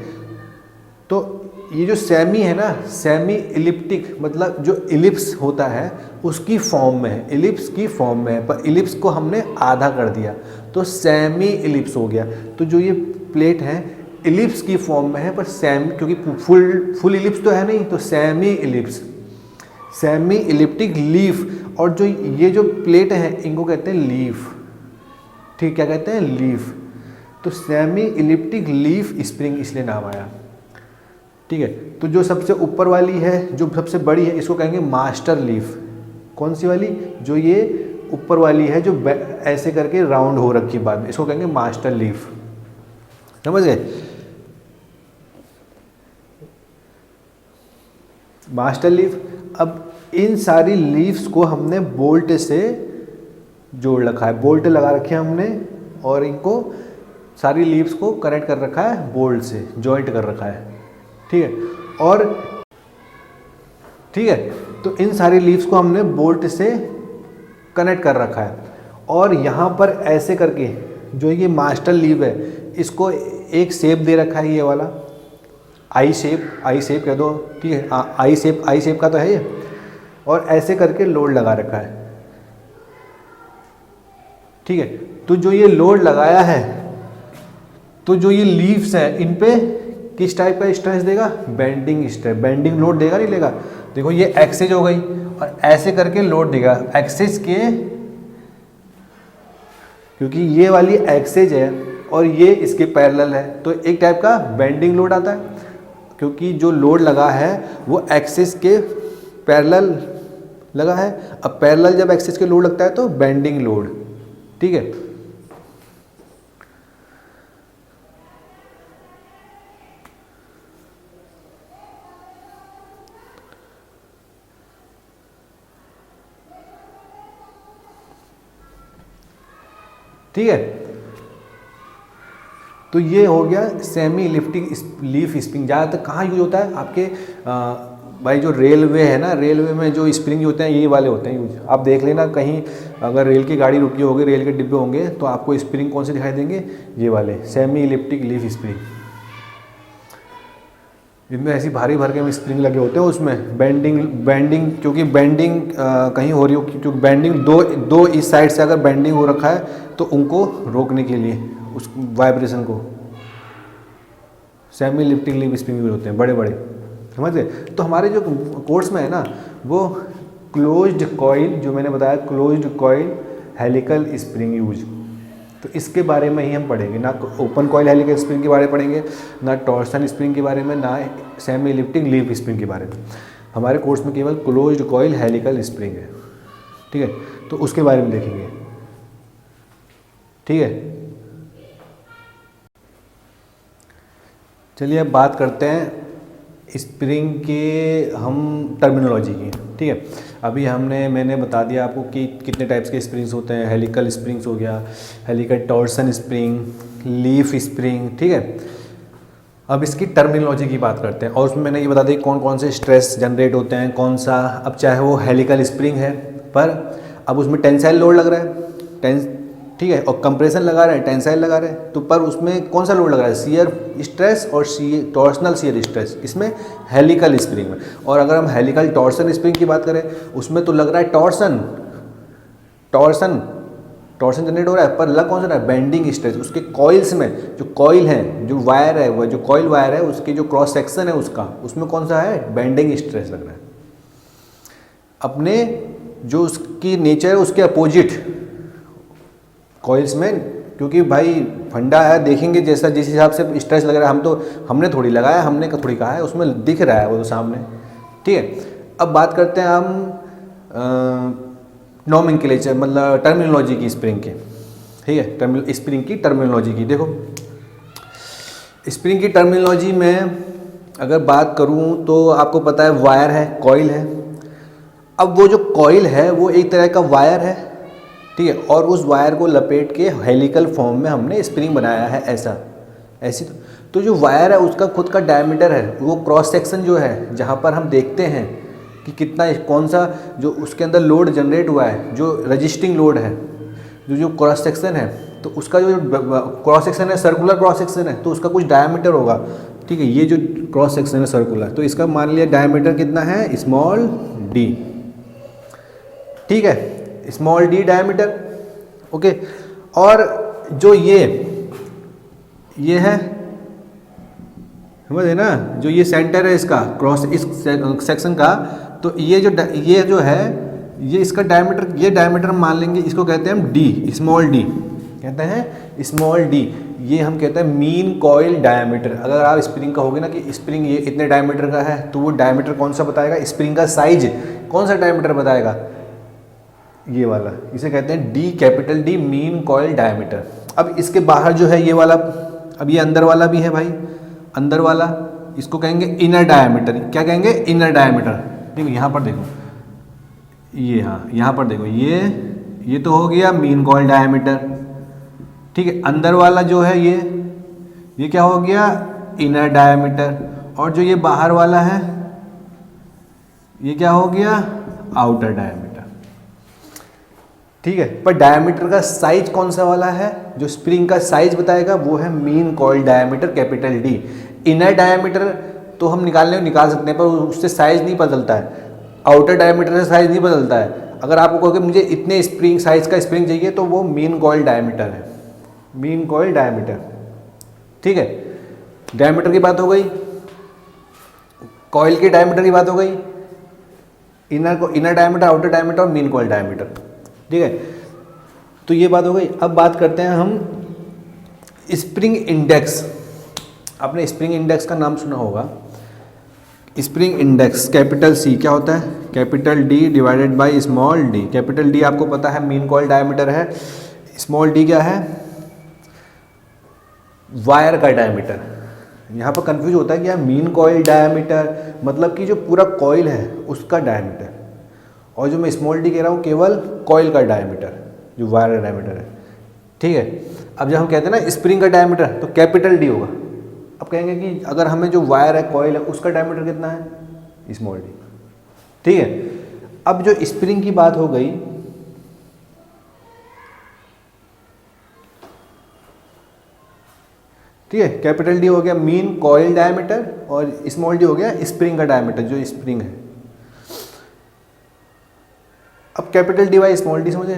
तो ये जो सेमी है ना, सेमी इलिप्टिक मतलब जो इलिप्स होता है उसकी फॉर्म में है, इलिप्स की फॉर्म में है, पर इलिप्स को हमने आधा कर दिया तो सेमी इलिप्स हो गया। तो जो ये प्लेट है इलिप्स की फॉर्म में है पर क्योंकि फुल इलिप्स तो है नहीं, तो semi ellipse, semi elliptic leaf. और जो ये जो प्लेट है इनको कहते हैं लीफ। ठीक, क्या कहते हैं? लीफ। तो सेमी इलिप्टिक लीफ स्प्रिंग इसलिए नाम आया। ठीक है, तो जो सबसे ऊपर वाली है, जो सबसे बड़ी है, इसको कहेंगे मास्टर लीफ। कौन सी वाली? जो ये ऊपर वाली है जो ऐसे करके राउंड हो रखी बाद में, इसको कहेंगे मास्टर लीफ। समझ गए? Master leaf. अब इन सारी लीव्स को हमने बोल्ट से जोड़ रखा है, बोल्ट लगा रखे हैं हमने, और इनको सारी लीव्स को कनेक्ट कर रखा है बोल्ट से, जॉइंट कर रखा है, ठीक है। और ठीक है, तो इन सारी लीव्स को हमने बोल्ट से कनेक्ट कर रखा है। और यहाँ पर ऐसे करके जो ये मास्टर लीव है इसको एक शेप दे रखा है, ये वाला आई शेप कह दो, ठीक है, आई शेप का तो है ये। और ऐसे करके लोड लगा रखा है, ठीक है। तो जो ये लोड लगाया है, तो जो ये लीव्स हैं इन पे किस टाइप का स्ट्रेस देगा, बेंडिंग स्ट्रेस, बेंडिंग लोड देगा नहीं लेगा। देखो ये एक्सेज हो गई और ऐसे करके लोड देगा एक्सेज के, क्योंकि ये वाली एक्सेज है और ये इसके पैरेलल है, तो एक टाइप का बेंडिंग लोड आता है, क्योंकि जो लोड लगा है वो एक्सेस के पैरेलल लगा है। अब पैरेलल जब एक्सेस के लोड लगता है तो बेंडिंग लोड, ठीक है। ठीक है, तो ये हो गया सेमी इलिप्टिक लीफ स्प्रिंग। ज़्यादातर कहाँ यूज होता है आपके भाई जो रेलवे है ना, रेलवे में जो स्प्रिंग होते हैं ये वाले होते हैं यूज। आप देख लेना कहीं अगर रेल की गाड़ी रुकी होगी, रेल के डिब्बे होंगे, तो आपको स्प्रिंग कौन से दिखाई देंगे, ये वाले सेमी इलिप्टिक लीफ स्प्रिंग। इनमें ऐसी भारी भर के स्प्रिंग लगे होते हैं, उसमें बेंडिंग क्योंकि बेंडिंग कहीं हो रही हो, क्योंकि बेंडिंग दो इस साइड से अगर बेंडिंग हो रखा है तो उनको रोकने के लिए उस वाइब्रेशन को semi elliptic leaf spring use होते हैं, बड़े बड़े, समझ गए। तो हमारे जो कोर्स में है ना वो क्लोज्ड कॉइल, जो मैंने बताया closed coil helical spring use, तो इसके बारे में ही हम पढ़ेंगे। ना ओपन कॉइल हेलिकल स्प्रिंग के बारे में पढ़ेंगे, ना टॉर्सन स्प्रिंग के बारे में, ना सेमी इलिप्टिक लीफ स्प्रिंग के बारे में। हमारे कोर्स में केवल क्लोज्ड कॉइल हेलिकल स्प्रिंग है, ठीक है, तो उसके बारे में देखेंगे, ठीक है। चलिए अब बात करते हैं स्प्रिंग के हम टर्मिनोलॉजी की, ठीक है। अभी मैंने बता दिया आपको कि कितने टाइप्स के स्प्रिंग्स होते हैं। हेलिकल स्प्रिंग्स हो गया, helical torsion spring, leaf spring, ठीक है। अब इसकी टर्मिनोलॉजी की बात करते हैं, और उसमें मैंने ये बता दी कौन कौन से स्ट्रेस जनरेट होते हैं, कौन सा। अब चाहे वो हेलिकल स्प्रिंग है पर अब उसमें टेंसाइल लोड लग रहा है, ठीक है, और कंप्रेशन लगा रहे हैं, टेंसाइल लगा रहे हैं, तो पर उसमें कौन सा लोड लग रहा है, शियर स्ट्रेस और टॉर्सनल शियर स्ट्रेस, इसमें हेलिकल स्प्रिंग में। और अगर हम हेलिकल टॉर्सन स्प्रिंग की बात करें उसमें तो लग रहा है टॉर्सन जनरेट हो रहा है, पर लग कौन सा रहा है, बेंडिंग स्ट्रेस। उसके कॉइल्स में जो कॉइल है, जो वायर है, वो जो कॉइल वायर है उसके जो क्रॉस सेक्शन है उसमें कौन सा है, बेंडिंग स्ट्रेस लग रहा है। अपने जो उसकी नेचर है उसके अपोजिट कॉइल्स में, क्योंकि भाई फंडा है, देखेंगे जैसा जिस हिसाब से स्ट्रेस लग रहा है, हमने थोड़ी लगाया, हमने थोड़ी कहा है, उसमें दिख रहा है वो तो सामने, ठीक है। अब बात करते हैं हम नॉमेनक्लेचर मतलब टर्मिनोलॉजी की स्प्रिंग की, ठीक है, स्प्रिंग की टर्मिनोलॉजी की। देखो स्प्रिंग की टर्मिनोलॉजी में अगर बात करूं तो आपको पता है वायर है, कॉइल है। अब वो जो कॉइल है वो एक तरह का वायर है, ठीक है, और उस वायर को लपेट के हेलिकल फॉर्म में हमने स्प्रिंग बनाया है, ऐसी। तो जो वायर है उसका खुद का डायमीटर है, वो क्रॉस सेक्शन जो है जहाँ पर हम देखते हैं कि कितना कौन सा जो उसके अंदर लोड जनरेट हुआ है, जो रजिस्टिंग लोड है, जो क्रॉस सेक्शन है, तो उसका जो क्रॉस सेक्शन है सर्कुलर क्रॉस सेक्शन है, तो उसका कुछ डायमीटर होगा, ठीक है। ये जो क्रॉस सेक्शन है सर्कुलर, तो इसका मान लिया डायमीटर कितना है, स्मॉल डी, ठीक है, स्मॉल डी डायमीटर, ओके। और जो ये है, समझे ना, जो ये सेंटर है इसका क्रॉस इस सेक्शन का, तो ये जो है ये इसका डायमीटर, ये डायमीटर हम मान लेंगे, इसको कहते हैं हम डी, स्मॉल डी कहते हैं, स्मॉल डी। ये हम कहते हैं मीन कॉइल डायमीटर। अगर आप स्प्रिंग कहोगे ना कि स्प्रिंग ये इतने डायमीटर का है, तो वो डायमीटर कौन सा बताएगा, स्प्रिंग का साइज कौन सा डायमीटर बताएगा, ये वाला, इसे कहते हैं D, capital D, mean coil diameter. अब इसके बाहर जो है ये वाला, अब ये अंदर वाला भी है भाई, अंदर वाला इसको कहेंगे इनर डायमीटर। क्या कहेंगे, इनर डायमीटर। देखो यहाँ पर देखो, ये हाँ यहाँ पर देखो, ये तो हो गया मीन कॉइल डायमीटर, ठीक है। अंदर वाला जो है ये क्या हो गया, इनर डायमीटर, और जो ये बाहर वाला है ये क्या हो गया, आउटर डायमीटर। ठीक है, पर डायमीटर का साइज कौन सा वाला है, जो स्प्रिंग का साइज बताएगा वो है mean coil diameter capital D. Inner diameter तो हम निकाल सकते हैं, पर उससे साइज नहीं बदलता है। आउटर डायमीटर से साइज नहीं बदलता है। अगर आपको कहोगे मुझे इतने स्प्रिंग साइज का स्प्रिंग चाहिए तो वो मीन कॉइल डायमीटर है, मीन कॉइल डायमीटर। ठीक है, डायमीटर की बात हो गई, कॉइल के डायमीटर की बात हो गई, इनर डायमीटर, आउटर डायमीटर और मीन कॉइल डायमीटर। ठीक है, तो ये बात हो गई। अब बात करते हैं हम स्प्रिंग इंडेक्स। आपने स्प्रिंग इंडेक्स का नाम सुना होगा। स्प्रिंग इंडेक्स कैपिटल सी क्या होता है, capital D divided by small D. Capital D आपको पता है मीन कॉइल डायमीटर है, स्मॉल डी क्या है, वायर का डायमीटर। यहाँ पर कंफ्यूज होता है कि यार मीन कॉइल डायमीटर मतलब कि जो पूरा कॉइल है उसका डायमीटर, और जो मैं स्मॉल डी कह रहा हूँ केवल कॉइल का डायमीटर, जो वायर का डायमीटर है। ठीक है, अब जब हम कहते हैं ना स्प्रिंग का डायमीटर तो कैपिटल डी होगा। अब कहेंगे कि अगर हमें जो वायर है, कॉइल है, उसका डायमीटर कितना है, स्मॉल डी। ठीक है, अब जो स्प्रिंग की बात हो गई, ठीक है, कैपिटल डी हो गया मीन कॉइल डायमीटर और स्मॉल डी हो गया स्प्रिंग का डायमीटर, जो स्प्रिंग है। अब capital D by small D समझे।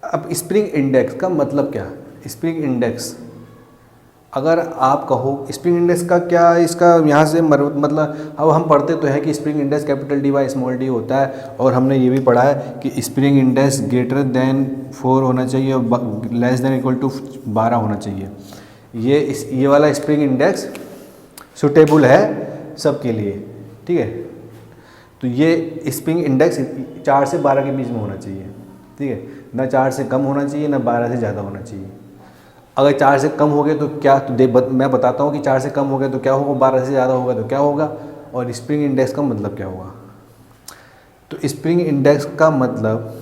अब स्प्रिंग इंडेक्स का मतलब क्या, स्प्रिंग इंडेक्स अगर आप कहो स्प्रिंग इंडेक्स का क्या, इसका यहाँ से मतलब अब हम पढ़ते तो हैं कि spring index capital D by small D होता है, और हमने ये भी पढ़ा है कि स्प्रिंग इंडेक्स ग्रेटर देन 4 होना चाहिए और लेस देन इक्वल टू 12 होना चाहिए। ये वाला स्प्रिंग इंडेक्स सुटेबल है सबके लिए। ठीक है, तो ये स्प्रिंग इंडेक्स 4 से 12 के बीच में होना चाहिए। ठीक है, ना 4 से कम होना चाहिए ना 12 से ज़्यादा होना चाहिए। अगर 4 से कम हो गए तो क्या, तो मैं बताता हूँ कि 4 से कम हो गए तो क्या होगा, 12 से ज़्यादा होगा तो क्या होगा, और स्प्रिंग इंडेक्स का मतलब क्या होगा। तो स्प्रिंग इंडेक्स का मतलब,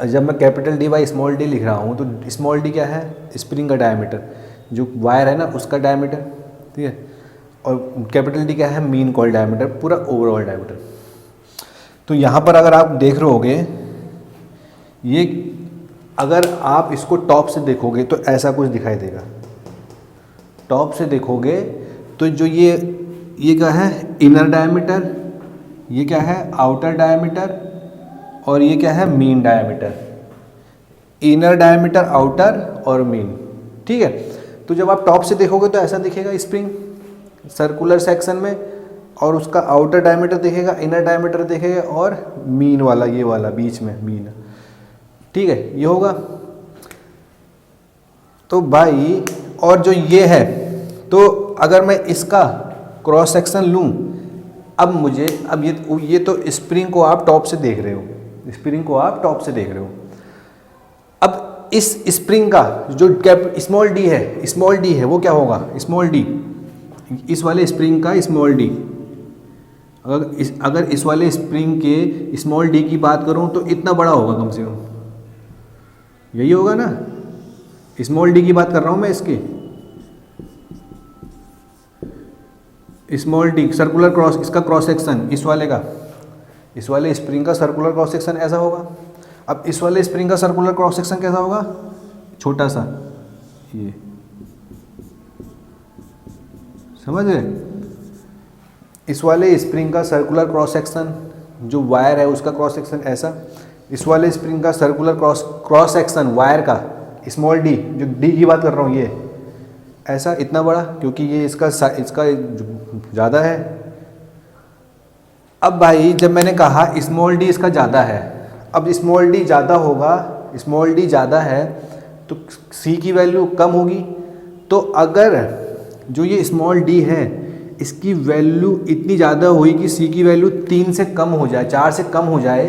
जब मैं capital D by small D लिख रहा हूँ तो स्मॉल डी क्या है, स्प्रिंग का डायमीटर, जो वायर है ना उसका डायमीटर। ठीक है, और कैपिटल डी क्या है, मीन कॉइल डायमीटर, पूरा ओवरऑल डायमीटर। तो यहाँ पर अगर आप देख रहे होगे, ये अगर आप इसको टॉप से देखोगे तो ऐसा कुछ दिखाई देगा। टॉप से देखोगे तो जो ये क्या है, इनर डायमीटर, ये क्या है, आउटर डायमीटर, और ये क्या है, mean diameter. Inner diameter, outer और मीन। ठीक है, तो जब आप टॉप से देखोगे तो ऐसा दिखेगा स्प्रिंग सर्कुलर सेक्शन में, और उसका आउटर डायमीटर दिखेगा, इनर डायमीटर दिखेगा, और मीन वाला, ये वाला बीच में मीन। ठीक है, ये होगा। तो भाई, और जो ये है, तो अगर मैं इसका क्रॉस सेक्शन लूँ, अब ये तो स्प्रिंग को आप टॉप से देख रहे हो, स्प्रिंग को आप टॉप से देख रहे हो। अब इस स्प्रिंग का जो स्मॉल डी है वो क्या होगा, स्मॉल डी, इस वाले स्प्रिंग का स्मॉल डी। अगर इस वाले स्प्रिंग के स्मॉल डी की बात करूं तो इतना बड़ा होगा कम से कम, यही होगा ना। स्मॉल डी की बात कर रहा हूं मैं, इसकी स्मॉल डी सर्कुलर क्रॉस, इसका क्रॉस सेक्शन, इस वाले स्प्रिंग का सर्कुलर क्रॉस सेक्शन ऐसा होगा। अब इस वाले स्प्रिंग का सर्कुलर क्रॉस सेक्शन कैसा होगा, छोटा सा, ये समझ रहे। इस वाले स्प्रिंग का सर्कुलर क्रॉस सेक्शन, जो वायर है उसका क्रॉस सेक्शन ऐसा। इस वाले स्प्रिंग का सर्कुलर क्रॉस सेक्शन वायर का स्मॉल डी, जो डी की बात कर रहा हूँ, ये ऐसा, इतना बड़ा, क्योंकि ये इसका ज़्यादा है। अब भाई जब मैंने कहा स्मॉल डी इसका ज़्यादा है, अब स्मॉल डी ज़्यादा होगा, स्मॉल डी ज़्यादा है तो सी की वैल्यू कम होगी। तो अगर जो ये स्मॉल डी है इसकी वैल्यू इतनी ज़्यादा हुई कि सी की वैल्यू 3 से कम हो जाए, 4 से कम हो जाए,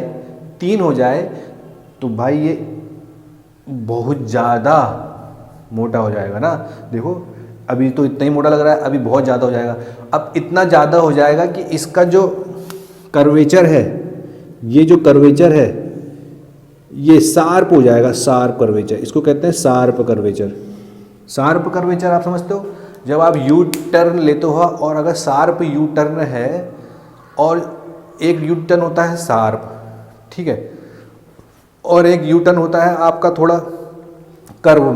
3 हो जाए, तो भाई ये बहुत ज़्यादा मोटा हो जाएगा ना। देखो अभी तो इतना ही मोटा लग रहा है, अभी बहुत ज़्यादा हो जाएगा। अब इतना ज़्यादा हो जाएगा कि इसका जो कर्वेचर है, ये जो कर्वेचर है, ये शार्प हो जाएगा, शार्प कर्वेचर, इसको कहते हैं शार्प कर्वेचर। शार्प कर्वेचर आप समझते हो, जब आप यू टर्न लेते हो और अगर शार्प यू टर्न है और एक यू टर्न होता है शार्प, ठीक है, और एक यू टर्न होता है आपका थोड़ा कर्व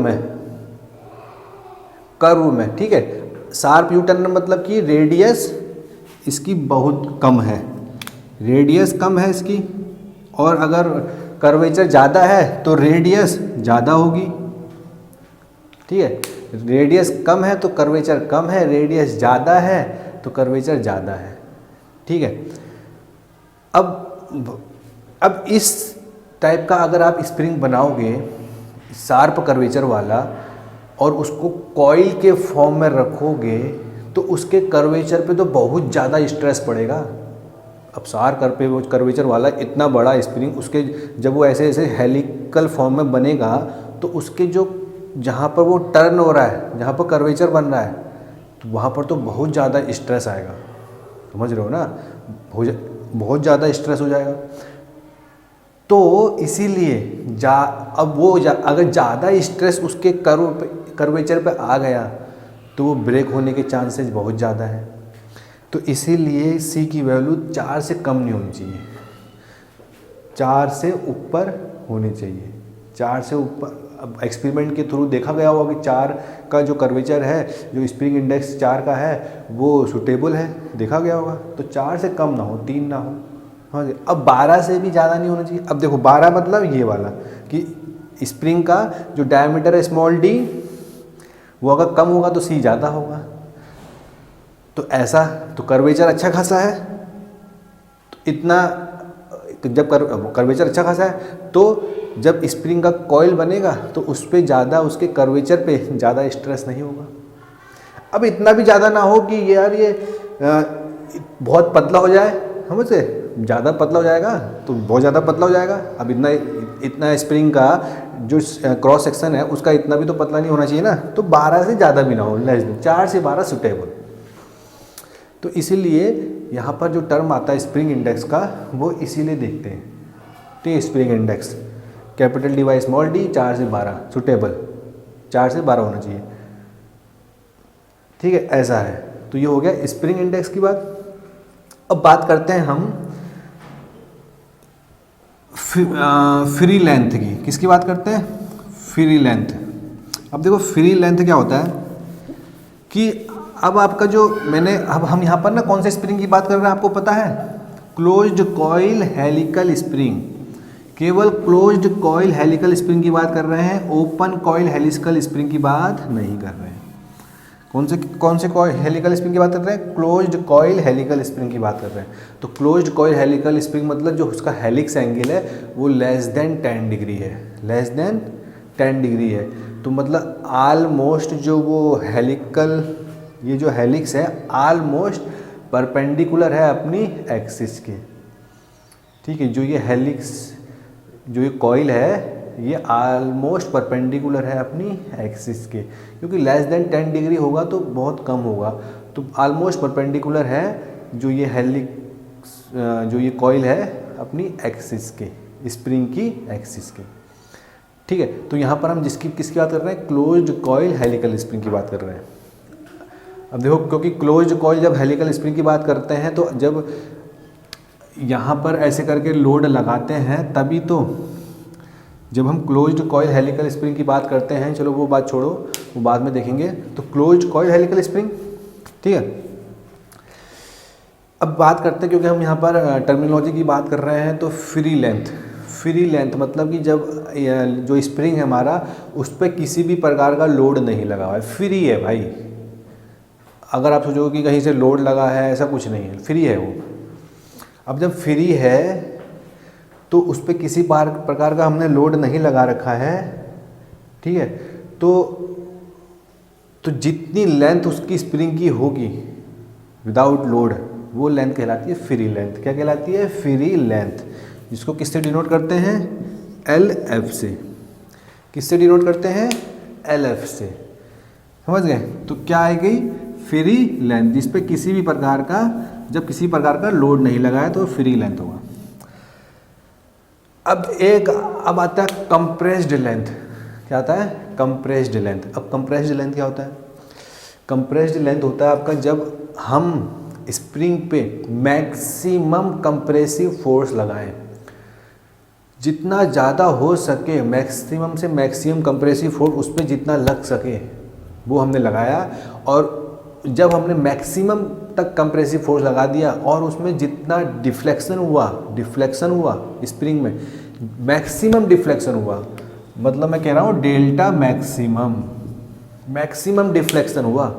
में, ठीक है। शार्प यू टर्न मतलब कि रेडियस इसकी बहुत कम है, रेडियस कम है इसकी, और अगर कर्वेचर ज़्यादा है तो रेडियस ज़्यादा होगी, ठीक है। रेडियस कम है तो कर्वेचर कम है, रेडियस ज़्यादा है तो कर्वेचर ज़्यादा है, ठीक है। अब इस टाइप का अगर आप स्प्रिंग बनाओगे शार्प कर्वेचर वाला और उसको कॉइल के फॉर्म में रखोगे तो उसके कर्वेचर पे तो बहुत ज़्यादा स्ट्रेस पड़ेगा। अब कर्वेचर वाला इतना बड़ा स्प्रिंग, उसके जब वो ऐसे ऐसे हेलिकल फॉर्म में बनेगा तो उसके जो जहाँ पर वो टर्न हो रहा है, जहाँ पर कर्वेचर बन रहा है, तो वहाँ पर तो बहुत ज़्यादा स्ट्रेस आएगा, समझ रहे हो ना, बहुत ज़्यादा स्ट्रेस हो जाएगा। तो इसीलिए अगर ज़्यादा स्ट्रेस उसके कर्वेचर पे आ गया तो वो ब्रेक होने के चांसेस बहुत ज़्यादा है। तो इसीलिए सी की वैल्यू 4 से कम नहीं होनी चाहिए, 4 से ऊपर होनी चाहिए, 4 से ऊपर। अब एक्सपेरिमेंट के थ्रू देखा गया होगा कि 4 का जो कर्वेचर है, जो स्प्रिंग इंडेक्स 4 का है, वो सूटेबल है, देखा गया होगा। तो 4 से कम ना हो, 3 ना हो, हाँ जी। अब 12 से भी ज़्यादा नहीं होना चाहिए। अब देखो 12 मतलब ये वाला कि स्प्रिंग का जो डायमीटर है स्मॉल डी, वो अगर कम होगा तो सी ज़्यादा होगा। तो ऐसा तो कर्वेचर अच्छा खासा है, तो इतना जब कर्वेचर अच्छा खासा है तो जब स्प्रिंग का कॉइल बनेगा तो उस पर ज़्यादा, उसके कर्वेचर पे ज़्यादा स्ट्रेस नहीं होगा। अब इतना भी ज़्यादा ना हो कि यार ये बहुत पतला हो जाए, समझे, ज़्यादा पतला हो जाएगा तो बहुत ज़्यादा पतला हो जाएगा। अब इतना स्प्रिंग का जो क्रॉस सेक्शन है उसका इतना भी तो पतला नहीं होना चाहिए ना। तो 12 से ज़्यादा भी ना हो, लेस देन 4 से 12 सूटेबल। तो इसीलिए यहाँ पर जो टर्म आता है स्प्रिंग इंडेक्स का, वो इसीलिए देखते हैं। तो ये spring index capital D by small D 4 से 12 सूटेबल, 4 से 12 होना चाहिए, ठीक है, ऐसा है। तो ये हो गया स्प्रिंग इंडेक्स की बात। अब बात करते हैं हम फ्री लेंथ की। किसकी बात करते हैं? Free length. अब देखो फ्री लेंथ क्या होता है कि अब आपका जो अब हम यहाँ पर ना कौन से स्प्रिंग की बात कर रहे हैं आपको पता है? क्लोज्ड कॉइल हेलिकल स्प्रिंग, केवल क्लोज्ड कॉइल हेलिकल स्प्रिंग की बात कर रहे हैं, ओपन कॉइल हेलिकल स्प्रिंग की बात नहीं कर रहे हैं। कौन से कॉइल हेलिकल स्प्रिंग की बात कर रहे हैं? क्लोज्ड कॉइल हेलिकल स्प्रिंग की बात कर रहे हैं। तो क्लोज्ड कॉइल हेलिकल स्प्रिंग मतलब जो उसका हेलिक्स एंगल है वो लेस देन 10 डिग्री है, लेस देन 10 डिग्री है। तो मतलब ऑलमोस्ट जो वो हेलिकल, ये जो हेलिक्स है ऑलमोस्ट परपेंडिकुलर है अपनी एक्सिस के, ठीक है। जो ये हेलिक्स, जो ये कॉइल है, ये ऑलमोस्ट परपेंडिकुलर है अपनी एक्सिस के, क्योंकि लेस देन 10 डिग्री होगा तो बहुत कम होगा। तो ऑलमोस्ट परपेंडिकुलर है जो ये हेलिक्स, जो ये कॉइल है अपनी एक्सिस के, स्प्रिंग की एक्सिस के, ठीक है। तो यहाँ पर हम किसकी बात कर रहे हैं? क्लोज्ड कॉइल हेलिकल स्प्रिंग की बात कर रहे हैं। अब देखो, क्योंकि क्लोज्ड कॉइल जब हेलिकल स्प्रिंग की बात करते हैं तो जब यहाँ पर ऐसे करके लोड लगाते हैं तभी तो, जब हम क्लोज्ड कॉइल हेलिकल स्प्रिंग की बात करते हैं, चलो वो बात छोड़ो, वो बाद में देखेंगे। तो क्लोज्ड कॉइल हेलिकल स्प्रिंग, ठीक है। अब बात करते हैं, क्योंकि हम यहाँ पर टर्मिनोलॉजी की बात कर रहे हैं, तो फ्री लेंथ। फ्री लेंथ मतलब कि जब जो स्प्रिंग है हमारा उस पर किसी भी प्रकार का लोड नहीं लगा हुआ है, फ्री है भाई। अगर आप सोचोगे कि कहीं से लोड लगा है, ऐसा कुछ नहीं है, फ्री है वो। अब जब फ्री है तो उस पर किसी प्रकार का हमने लोड नहीं लगा रखा है, ठीक है। तो जितनी लेंथ उसकी स्प्रिंग की होगी विदाउट लोड, वो लेंथ कहलाती है फ्री लेंथ। क्या कहलाती है? फ्री लेंथ, जिसको किससे डिनोट करते हैं? LF से। किससे डिनोट करते हैं? LF से, समझ गए? तो क्या आएगी? फ्री लेंथ, जिस पे किसी भी प्रकार का, जब किसी प्रकार का लोड नहीं लगा है तो फ्री लेंथ होगा। अब आता है कंप्रेस्ड लेंथ। क्या आता है? Compressed length. अब कंप्रेस्ड लेंथ क्या होता है? कंप्रेस्ड लेंथ होता है आपका जब हम स्प्रिंग पे मैक्सिमम कंप्रेसिव फोर्स लगाएं, जितना ज़्यादा हो सके मैक्सिमम से मैक्सिमम कंप्रेसिव फोर्स उस पर जितना लग सके वो हमने लगाया, और जब हमने मैक्सिमम तक कंप्रेसिव फोर्स लगा दिया और उसमें जितना डिफ्लेक्शन हुआ स्प्रिंग में, मैक्सिमम डिफ्लेक्शन हुआ, मतलब मैं कह रहा हूँ डेल्टा मैक्सिमम डिफ्लेक्शन हुआ,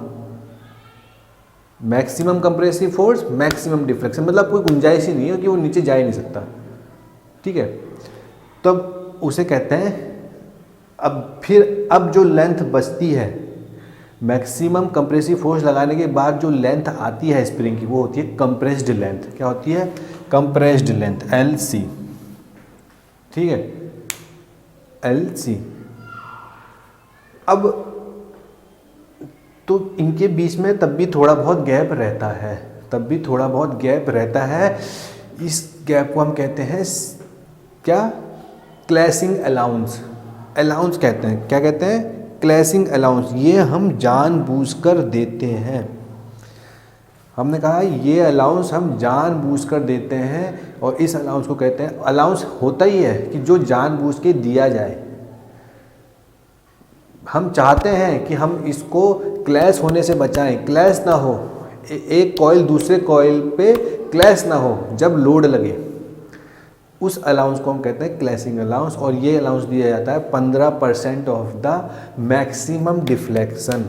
maximum compressive force maximum deflection, मतलब कोई गुंजाइश ही नहीं है कि वो नीचे जा ही नहीं सकता। ठीक है, तब उसे कहते हैं, अब जो लेंथ बचती है मैक्सिमम कंप्रेसिव फोर्स लगाने के बाद जो लेंथ आती है स्प्रिंग की, वो होती है कंप्रेस्ड लेंथ। क्या होती है? Compressed length, LC। ठीक है, LC। अब तो इनके बीच में तब भी थोड़ा बहुत गैप रहता है, इस गैप को हम कहते हैं क्या? क्लैशिंग अलाउंस कहते हैं। क्या कहते हैं? Clashing allowance. ये हम जानबूझकर देते हैं। हमने कहा ये अलाउंस हम जानबूझकर देते हैं, और इस अलाउंस को कहते हैं, अलाउंस होता ही है कि जो जानबूझ के दिया जाए। हम चाहते हैं कि हम इसको क्लैश होने से बचाएं, क्लैश ना हो, एक कॉइल दूसरे कॉइल पे क्लैश ना हो जब लोड लगे, उस अलाउंस को हम कहते हैं क्लैशिंग अलाउंस। और ये अलाउंस दिया जाता है 15% ऑफ द मैक्सिमम डिफ्लेक्शन।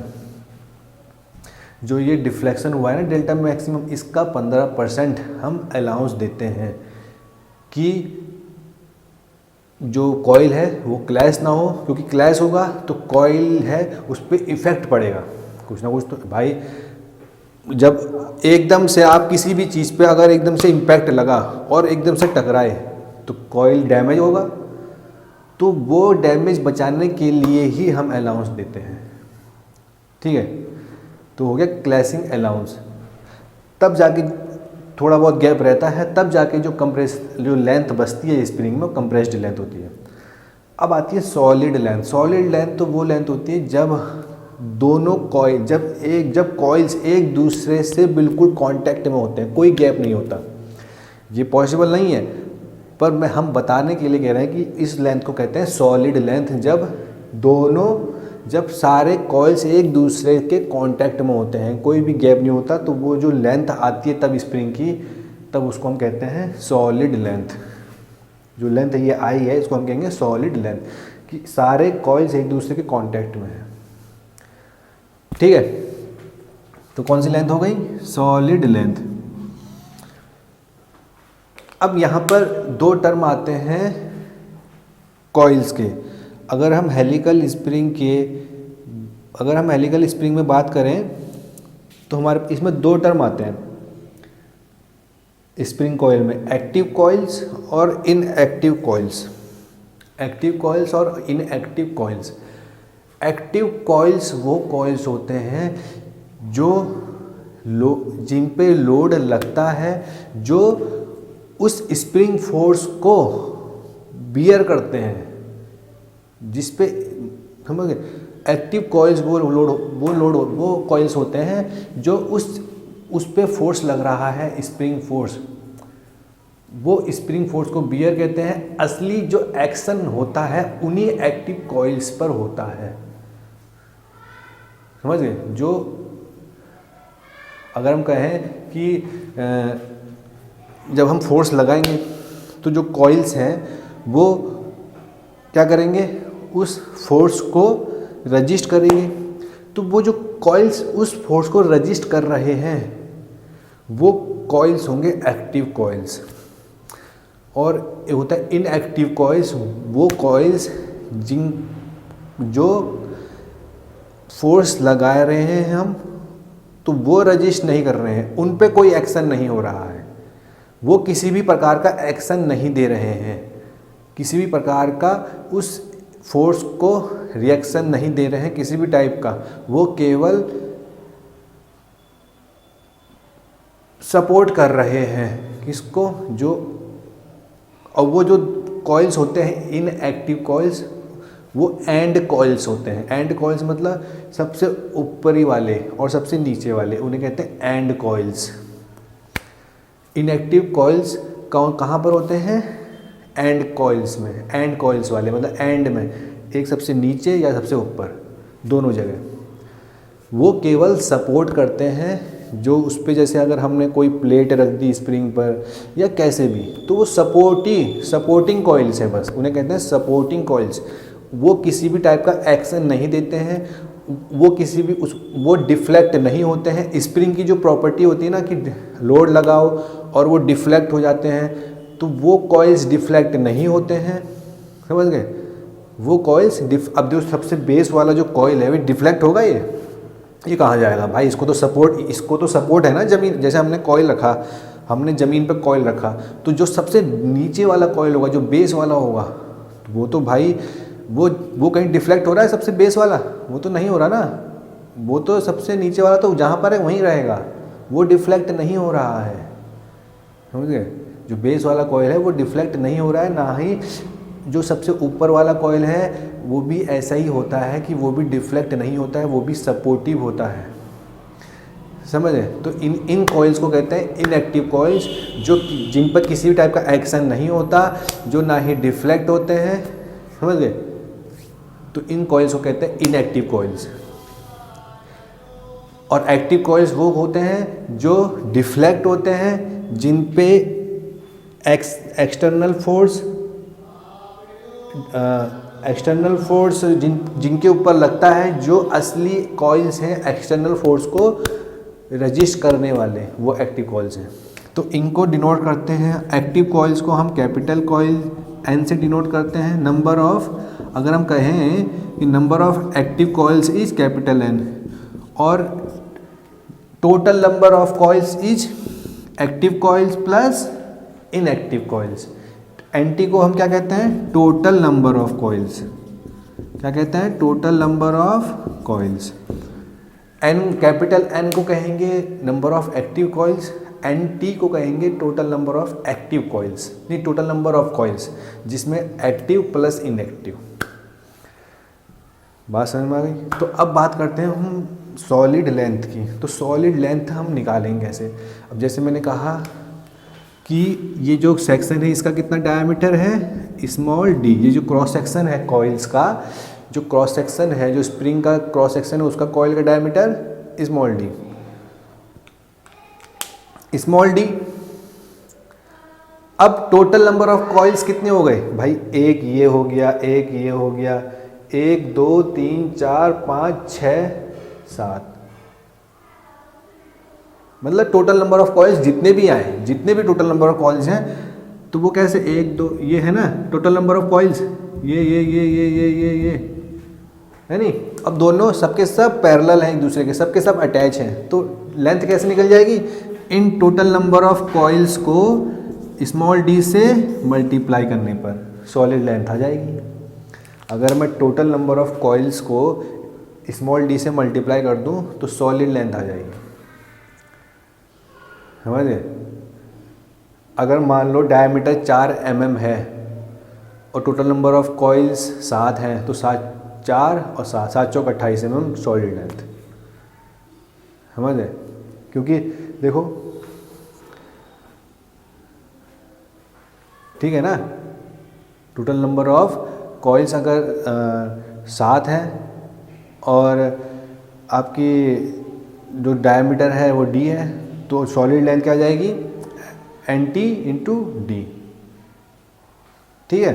जो ये डिफ्लेक्शन हुआ है ना डेल्टा मैक्सिमम, इसका 15% हम अलाउंस देते हैं कि जो कॉइल है वो क्लैश ना हो, क्योंकि क्लैश होगा तो कॉइल है उस पर इफ़ेक्ट पड़ेगा कुछ ना कुछ। तो भाई जब एकदम से आप किसी भी चीज़ पे अगर एकदम से इम्पैक्ट लगा और एकदम से टकराए तो कॉइल डैमेज होगा, तो वो डैमेज बचाने के लिए ही हम अलाउंस देते हैं। ठीक है, तो हो गया क्लैशिंग अलाउंस। तब जाके थोड़ा बहुत गैप रहता है, तब जाके जो लेंथ बचती है स्प्रिंग में, कंप्रेस्ड लेंथ होती है। अब आती है सॉलिड लेंथ। सॉलिड लेंथ तो वो लेंथ होती है जब दोनों कॉइल जब कॉइल्स एक दूसरे से बिल्कुल कांटेक्ट में होते हैं, कोई गैप नहीं होता। ये पॉसिबल नहीं है, पर हम बताने के लिए कह रहे हैं कि इस लेंथ को कहते हैं सॉलिड लेंथ। जब सारे कॉइल्स एक दूसरे के कांटेक्ट में होते हैं, कोई भी गैप नहीं होता, तो वो जो लेंथ आती है तब स्प्रिंग की, तब उसको हम कहते हैं सॉलिड लेंथ। जो लेंथ ये आई है इसको हम कहेंगे सॉलिड लेंथ, कि सारे कॉइल्स एक दूसरे के कांटेक्ट में हैं। ठीक है, तो कौन सी लेंथ हो गई? Solid length. अब यहाँ पर दो टर्म आते हैं कॉइल्स के। अगर हम हेलिकल स्प्रिंग में बात करें तो हमारे इसमें दो टर्म आते हैं स्प्रिंग कॉइल में, एक्टिव कॉइल्स और इनएक्टिव कॉइल्स। एक्टिव कॉइल्स और इनएक्टिव कॉइल्स। एक्टिव कॉइल्स वो कॉइल्स होते हैं जिन पे लोड लगता है, जो उस स्प्रिंग फोर्स को बियर करते हैं, जिस पे समझ गए। एक्टिव कॉइल्स वो कॉइल्स होते हैं जो उस पे फोर्स लग रहा है, स्प्रिंग फोर्स, वो स्प्रिंग फोर्स को बियर कहते हैं। असली जो एक्शन होता है उन्हीं एक्टिव कॉइल्स पर होता है, समझ गए। जो अगर हम कहें कि जब हम फोर्स लगाएंगे तो जो कॉइल्स हैं वो क्या करेंगे, उस फोर्स को रजिस्ट करेंगे। तो वो जो कॉइल्स उस फोर्स को रजिस्ट कर रहे हैं वो कॉइल्स होंगे एक्टिव कॉइल्स। और ये होता है इनएक्टिव कॉइल्स, वो कॉइल्स जो फोर्स लगा रहे हैं हम, तो वो रजिस्ट नहीं कर रहे हैं, उन पे कोई एक्शन नहीं हो रहा है, वो किसी भी प्रकार का एक्शन नहीं दे रहे हैं, किसी भी प्रकार का उस फोर्स को रिएक्शन नहीं दे रहे हैं किसी भी टाइप का। वो केवल सपोर्ट कर रहे हैं किसको, और वो जो कॉइल्स होते हैं इनएक्टिव कॉइल्स, वो एंड कॉइल्स होते हैं। एंड कॉइल्स मतलब सबसे ऊपरी वाले और सबसे नीचे वाले, उन्हें कहते हैं एंड कॉइल्स। इनएक्टिव कॉइल्स कहाँ पर होते हैं? एंड कॉइल्स में। एंड कॉइल्स वाले मतलब एंड में, एक सबसे नीचे या सबसे ऊपर, दोनों जगह। वो केवल सपोर्ट करते हैं जो उस पर, जैसे अगर हमने कोई प्लेट रख दी स्प्रिंग पर या कैसे भी, तो वो सपोर्टिंग कॉइल्स है बस, उन्हें कहते हैं सपोर्टिंग कॉइल्स। वो किसी भी टाइप का एक्शन नहीं देते हैं, वो किसी भी वो डिफ्लेक्ट नहीं होते हैं। स्प्रिंग की जो प्रॉपर्टी होती है ना कि लोड लगाओ और वो डिफ्लेक्ट हो जाते हैं, तो वो कॉइल्स डिफ्लेक्ट नहीं होते हैं, समझ गए? वो कॉइल्स अब जो सबसे बेस वाला जो कॉइल है वो डिफ्लेक्ट होगा, ये कहाँ जाएगा भाई? इसको तो सपोर्ट है ना ज़मीन। जैसे हमने कॉइल रखा, हमने ज़मीन पर कॉइल रखा, तो जो सबसे नीचे वाला कॉइल होगा, जो बेस वाला होगा, तो वो तो भाई वो कहीं डिफ्लेक्ट हो रहा है सबसे बेस वाला? वो तो नहीं हो रहा ना। वो तो सबसे नीचे वाला तो जहाँ पर है वहीं रहेगा, वो डिफ्लेक्ट नहीं हो रहा है, समझ गए? जो बेस वाला कॉइल है वो डिफ्लेक्ट नहीं हो रहा है, ना ही जो सबसे ऊपर वाला कॉइल है वो भी ऐसा ही होता है कि वो भी डिफ्लेक्ट नहीं होता है, वो भी सपोर्टिव होता है, समझे? तो इन कॉइल्स को कहते हैं इनएक्टिव कॉइल्स, जो जिन पर किसी भी टाइप का एक्शन नहीं होता, जो ना ही डिफ्लेक्ट होते हैं, समझ गए? तो इन कॉइल्स को कहते हैं इनएक्टिव कॉइल्स। और एक्टिव कॉइल्स वो होते हैं जो डिफ्लेक्ट होते हैं, जिन पे एक्सटर्नल फोर्स जिनके ऊपर लगता है, जो असली कॉइल्स हैं एक्सटर्नल फोर्स को रजिस्ट करने वाले, वो एक्टिव कॉइल्स हैं। तो इनको डिनोट करते हैं, एक्टिव कॉइल्स को हम कैपिटल कॉइल N से डिनोट करते हैं। नंबर ऑफ, अगर हम कहें कि number of active coils is capital N, और total number of coils is active coils plus inactive coils. NT को हम क्या कहते हैं? Total number of coils. क्या कहते हैं? Total number of coils. N, capital N को कहेंगे number of active coils, N T को कहेंगे total number of active coils, नहीं टोटल नंबर ऑफ कॉइल्स, जिसमें एक्टिव प्लस इनएक्टिव। बात समझ में आ गई? तो अब बात करते हैं हम सॉलिड लेंथ की। तो सॉलिड लेंथ हम निकालेंगे कैसे? अब जैसे मैंने कहा कि ये जो सेक्शन है इसका कितना डायमीटर है? Small D. ये जो क्रॉस सेक्शन है कॉइल्स का, जो क्रॉस सेक्शन है, जो स्प्रिंग का क्रॉस सेक्शन है, उसका कॉइल का diameter small D. Small D. अब टोटल नंबर ऑफ कॉइल्स कितने हो गए भाई? एक ये हो गया, एक ये हो गया, 1 2 3 4 5 6 7, मतलब टोटल नंबर ऑफ कॉइल्स जितने भी आए, जितने भी टोटल नंबर ऑफ कॉइल्स हैं, तो वो कैसे 1 2, ये है ना टोटल नंबर ऑफ कॉइल्स, ये है नहीं? अब दोनों सबके सब पैरेलल हैं एक दूसरे के, सबके सब अटैच हैं, तो लेंथ कैसे निकल जाएगी? In total number of coils को स्मॉल डी से मल्टीप्लाई करने पर सॉलिड लेंथ आ जाएगी। अगर मैं टोटल नंबर ऑफ कॉइल्स को स्मॉल डी से मल्टीप्लाई कर दूं तो सॉलिड लेंथ आ जाएगी, समझे? अगर मान लो डायमीटर 4 mm है और टोटल नंबर ऑफ कॉइल्स 7 हैं, तो 4 और 7 चौक 28 mm सॉलिड लेंथ, समझे? क्योंकि देखो, ठीक है ना, टोटल नंबर ऑफ कॉइल्स अगर 7 हैं और आपकी जो डायमीटर है वो d है, तो सॉलिड लेंथ क्या आ जाएगी? NT इंटू डी, ठीक है?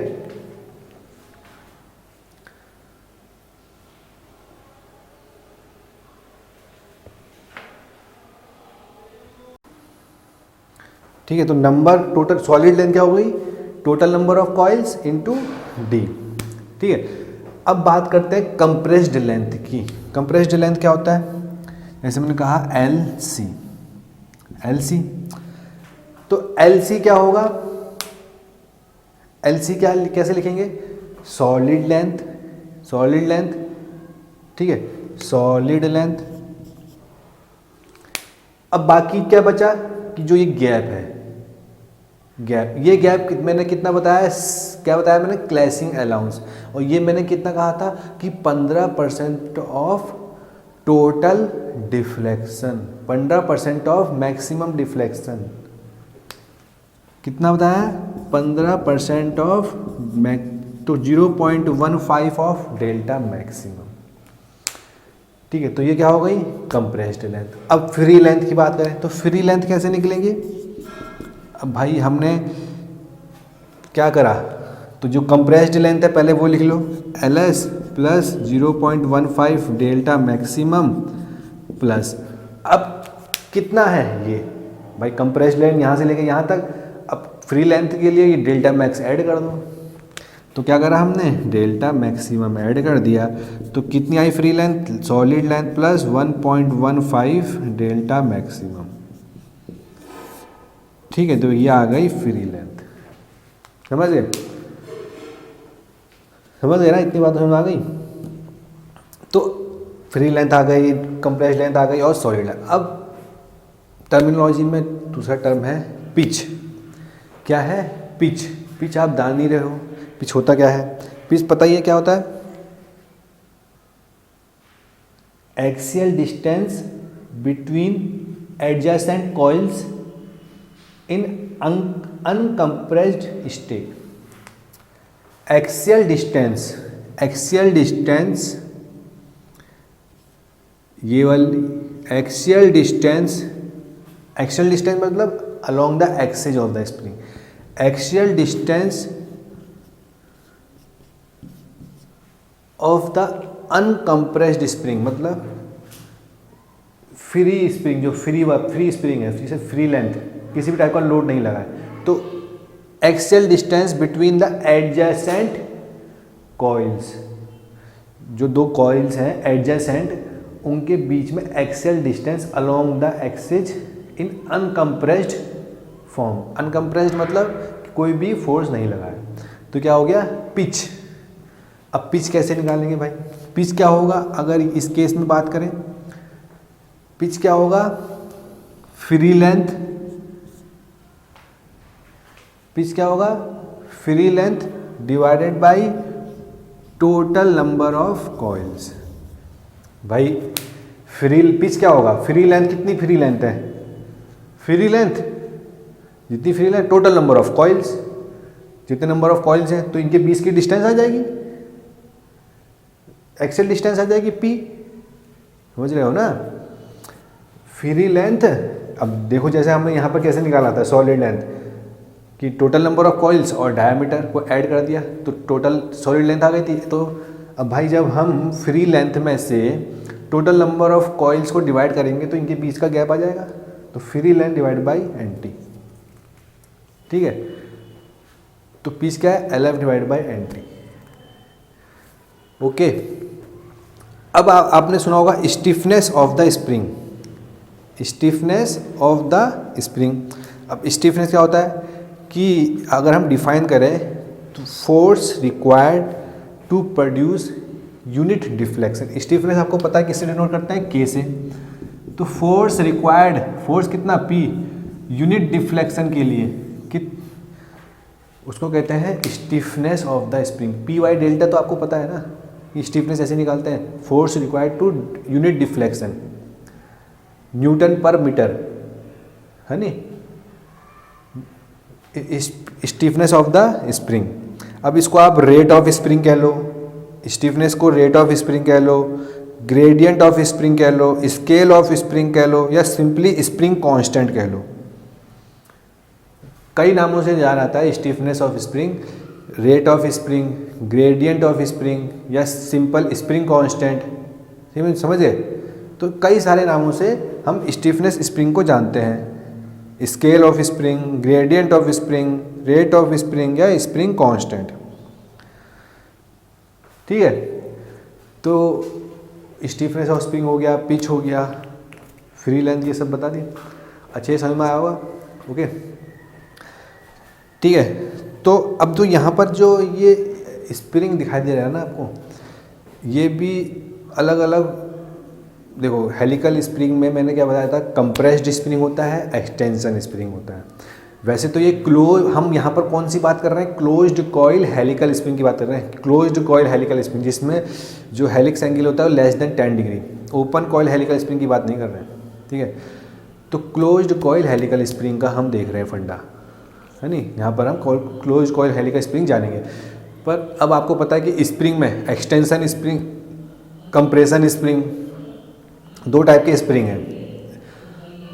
ठीक है, तो नंबर टोटल सॉलिड लेंथ क्या हो गई? Total number of coils into D, ठीक है? अब बात करते हैं कंप्रेस्ड लेंथ की। कंप्रेस्ड लेंथ क्या होता है? जैसे मैंने कहा LC, तो LC क्या होगा? LC क्या कैसे लिखेंगे? सॉलिड लेंथ, ठीक है, सॉलिड लेंथ। अब बाकी क्या बचा कि जो ये गैप है, गैप, ये गैप मैंने कितना बताया, क्या बताया मैंने, क्लैशिंग अलाउंस। और ये मैंने कितना कहा था कि 15% of total deflection, 15% of maximum deflection. कितना बताया, 15% ऑफ तो 0.15 ऑफ डेल्टा मैक्सिमम। ठीक है, तो ये क्या हो गई, कंप्रेस्ड लेंथ। अब फ्री लेंथ की बात करें तो फ्री लेंथ कैसे निकलेंगे। अब भाई हमने क्या करा, तो जो कंप्रेस्ड लेंथ है पहले वो लिख लो, LS plus 0.15 delta maximum plus, अब कितना है ये भाई, कंप्रेस्ड लेंथ यहाँ से लेके यहाँ तक। अब फ्री लेंथ के लिए ये डेल्टा मैक्स ऐड कर दो, तो क्या करा हमने, डेल्टा मैक्सिमम ऐड कर दिया, तो कितनी आई free length, solid length plus 1.15 delta maximum. ठीक है, तो ये आ गई फ्री लेंथ। समझ गए, समझ गए ना, इतनी बात समझ आ गई। तो फ्री लेंथ आ गई, कंप्रेस्ड लेंथ आ गई और सॉलिड लेंथ। अब टर्मिनोलॉजी में दूसरा टर्म है पिच। क्या है, पिच। पिच आप जान नहीं रहे हो, पिच होता क्या है, पिच पता ही है क्या होता है, axial distance between adjacent coils in uncompressed state. Axial distance, axial distance, ये वाली एक्सियल डिस्टेंस, एक्सियल डिस्टेंस मतलब along the axis of the spring. Axial distance of the uncompressed spring मतलब फ्री स्प्रिंग, जो फ्री स्प्रिंग है, जैसे free length, किसी भी type का लोड नहीं लगा है, तो axial distance between the adjacent coils, जो दो कॉइल्स हैं एडजेसेंट, उनके बीच में axial distance along the axis in uncompressed form. Uncompressed मतलब कोई भी फोर्स नहीं लगा है, तो क्या हो गया, पिच। अब पिच कैसे निकालेंगे भाई, पिच क्या होगा, अगर इस केस में बात करें, पिच क्या होगा, फ्री लेंथ, पिच क्या होगा, free length divided by total number of coils. भाई फ्री पिच क्या होगा, फ्री लेंथ, कितनी फ्री लेंथ है, फ्री लेंथ जितनी free length total number of coils, जितने नंबर ऑफ कॉइल्स हैं तो इनके बीच की डिस्टेंस आ जाएगी, एक्सियल डिस्टेंस आ जाएगी P। समझ रहे हो ना, फ्री लेंथ। अब देखो जैसे हमने यहाँ पर कैसे निकाला था सॉलिड लेंथ, कि टोटल नंबर ऑफ कॉइल्स और डायमीटर को ऐड कर दिया तो टोटल सॉलिड लेंथ आ गई थी। तो अब भाई जब हम फ्री लेंथ में से टोटल नंबर ऑफ कॉइल्स को डिवाइड करेंगे तो इनके बीच का गैप आ जाएगा, तो free length divide by NT। ठीक है, तो पिच क्या है, LF divide by NT। Okay, अब आपने सुना होगा stiffness of the spring, stiffness of the spring. अब स्टिफनेस क्या होता है कि अगर हम डिफाइन करें तो force required to produce unit deflection. Stiffness आपको पता है किससे डिनोट करते हैं, K से। तो फोर्स रिक्वायर्ड, फोर्स कितना P यूनिट डिफ्लेक्शन के लिए, कि उसको कहते हैं stiffness of the spring. Py delta तो आपको पता है ना, कि स्टिफनेस ऐसे निकालते हैं, force required to unit deflection, newton पर मीटर, है नी, स्टिफनेस ऑफ द स्प्रिंग। अब इसको आप रेट ऑफ स्प्रिंग कह लो, स्टिफनेस को रेट ऑफ स्प्रिंग कह लो, ग्रेडियंट ऑफ स्प्रिंग कह लो, स्केल ऑफ स्प्रिंग कह लो, या सिंपली स्प्रिंग कांस्टेंट कह लो। कई नामों से जाना जाता है stiffness of spring, rate of spring, gradient of spring, या सिंपल स्प्रिंग कांस्टेंट। समझे, तो कई सारे नामों से हम स्टिफनेस स्प्रिंग को जानते हैं, scale of spring, gradient of spring, rate of spring, या स्प्रिंग कांस्टेंट। ठीक है, तो स्टिफनेस ऑफ स्प्रिंग हो गया, पिच हो गया, फ्री लेंथ, ये सब बता दिए। अच्छे समझ में आया होगा। ओके, ठीक है, तो अब तो यहाँ पर जो ये स्प्रिंग दिखाई दे रहा है ना आपको, ये भी अलग अलग, देखो हेलिकल स्प्रिंग में मैंने क्या बताया था, कंप्रेस्ड स्प्रिंग होता है, एक्सटेंशन स्प्रिंग होता है। वैसे तो ये हम यहाँ पर कौन सी बात कर रहे हैं, क्लोज्ड कॉइल हेलिकल स्प्रिंग की बात कर रहे हैं, क्लोज्ड कॉइल हेलिकल स्प्रिंग, जिसमें जो हेलिक्स एंगल होता है वो less than 10 degree. Open coil helical spring की बात नहीं कर रहे हैं, ठीक है। तो क्लोज्ड कॉइल हेलिकल स्प्रिंग का हम देख रहे हैं फंडा, है नहीं। यहाँ पर हम क्लोज्ड कॉइल हेलिकल स्प्रिंग जानेंगे। पर अब आपको पता है कि स्प्रिंग में extension spring, compression spring, 2 type के स्प्रिंग हैं।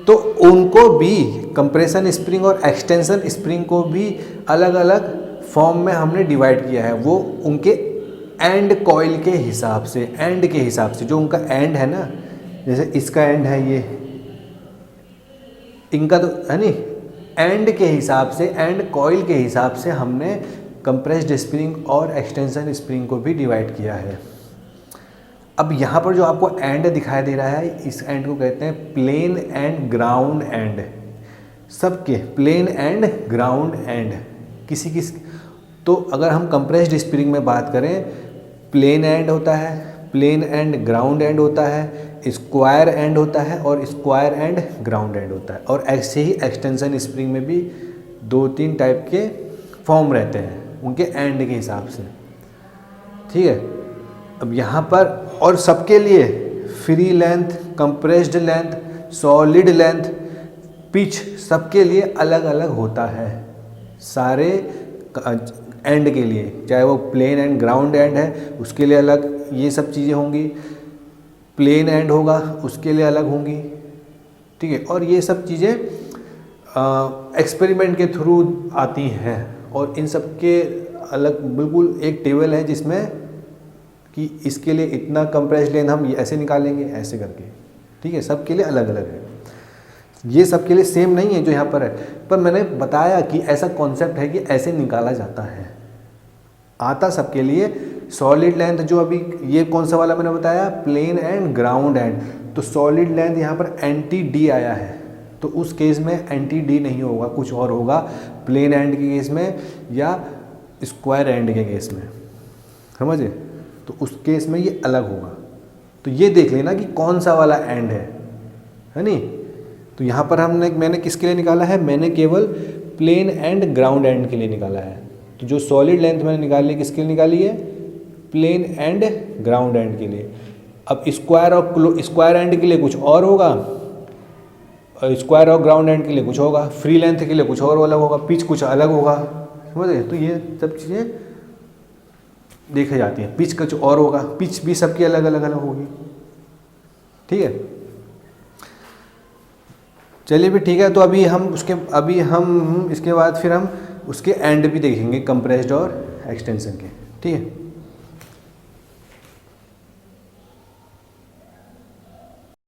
तो उनको भी, कंप्रेशन स्प्रिंग और एक्सटेंशन स्प्रिंग को भी अलग अलग फॉर्म में हमने डिवाइड किया है। वो उनके एंड कॉइल के हिसाब से, एंड के हिसाब से, जो उनका एंड है ना, जैसे इसका एंड है ये, इनका तो है नहीं, एंड के हिसाब से, एंड कॉइल के हिसाब से हमने कंप्रेस्ड स्प्रिंग और एक्सटेंशन स्प्रिंग को भी डिवाइड किया है। अब यहाँ पर जो आपको एंड दिखाई दे रहा है, इस एंड को कहते हैं प्लेन एंड ग्राउंड एंड। सबके प्लेन एंड ग्राउंड एंड, किसी तो अगर हम कंप्रेस्ड स्प्रिंग में बात करें, प्लेन एंड होता है, प्लेन एंड ग्राउंड एंड होता है, स्क्वायर एंड होता है और स्क्वायर एंड ग्राउंड एंड होता है। और ऐसे ही एक्सटेंशन स्प्रिंग में भी 2-3 टाइप के फॉर्म रहते हैं उनके एंड के हिसाब से, ठीक है। अब यहाँ पर और सबके लिए free length, compressed length, solid length, pitch सबके लिए अलग अलग होता है, सारे एंड के लिए। चाहे वो प्लेन एंड ग्राउंड एंड है उसके लिए अलग ये सब चीज़ें होंगी, प्लेन एंड होगा उसके लिए अलग होंगी, ठीक है। और ये सब चीज़ें एक्सपेरिमेंट के थ्रू आती हैं और इन सब के अलग बिल्कुल एक टेबल है जिसमें कि इसके लिए इतना कंप्रेस्ड लेंथ हम ऐसे निकालेंगे, ऐसे करके, ठीक है। सबके लिए अलग अलग है, ये सबके लिए सेम नहीं है जो यहाँ पर है। पर मैंने बताया कि ऐसा कॉन्सेप्ट है कि ऐसे निकाला जाता है, आता सबके लिए। सॉलिड लेंथ जो अभी ये कौन सा वाला मैंने बताया, प्लेन एंड ग्राउंड एंड, तो सॉलिड लेंथ यहाँ पर NTD आया है, तो उस केस में NTD नहीं होगा, कुछ और होगा प्लेन एंड के केस में या स्क्वायर एंड के केस में, समझे। तो उस केस में ये अलग होगा। तो ये देख लेना कि कौन सा वाला एंड है नहीं। तो यहाँ पर मैंने किसके लिए निकाला है, मैंने केवल प्लेन एंड ग्राउंड एंड के लिए निकाला है। तो जो सॉलिड लेंथ मैंने निकाली किसके लिए निकाली है, प्लेन एंड ग्राउंड एंड के लिए। अब स्क्वायर और स्क्वायर एंड के लिए कुछ और होगा, स्क्वायर और ग्राउंड एंड के लिए कुछ होगा, फ्री लेंथ के लिए कुछ और अलग होगा, पिच कुछ अलग होगा, समझे। तो ये सब चीज़ें देखी जाती हैं। पिच कुछ और होगा, पिच भी सबकी अलग अलग अलग होगी, ठीक है। चलिए भी ठीक है। तो अभी हम इसके बाद फिर हम उसके एंड भी देखेंगे, कंप्रेस्ड और एक्सटेंशन के, ठीक है।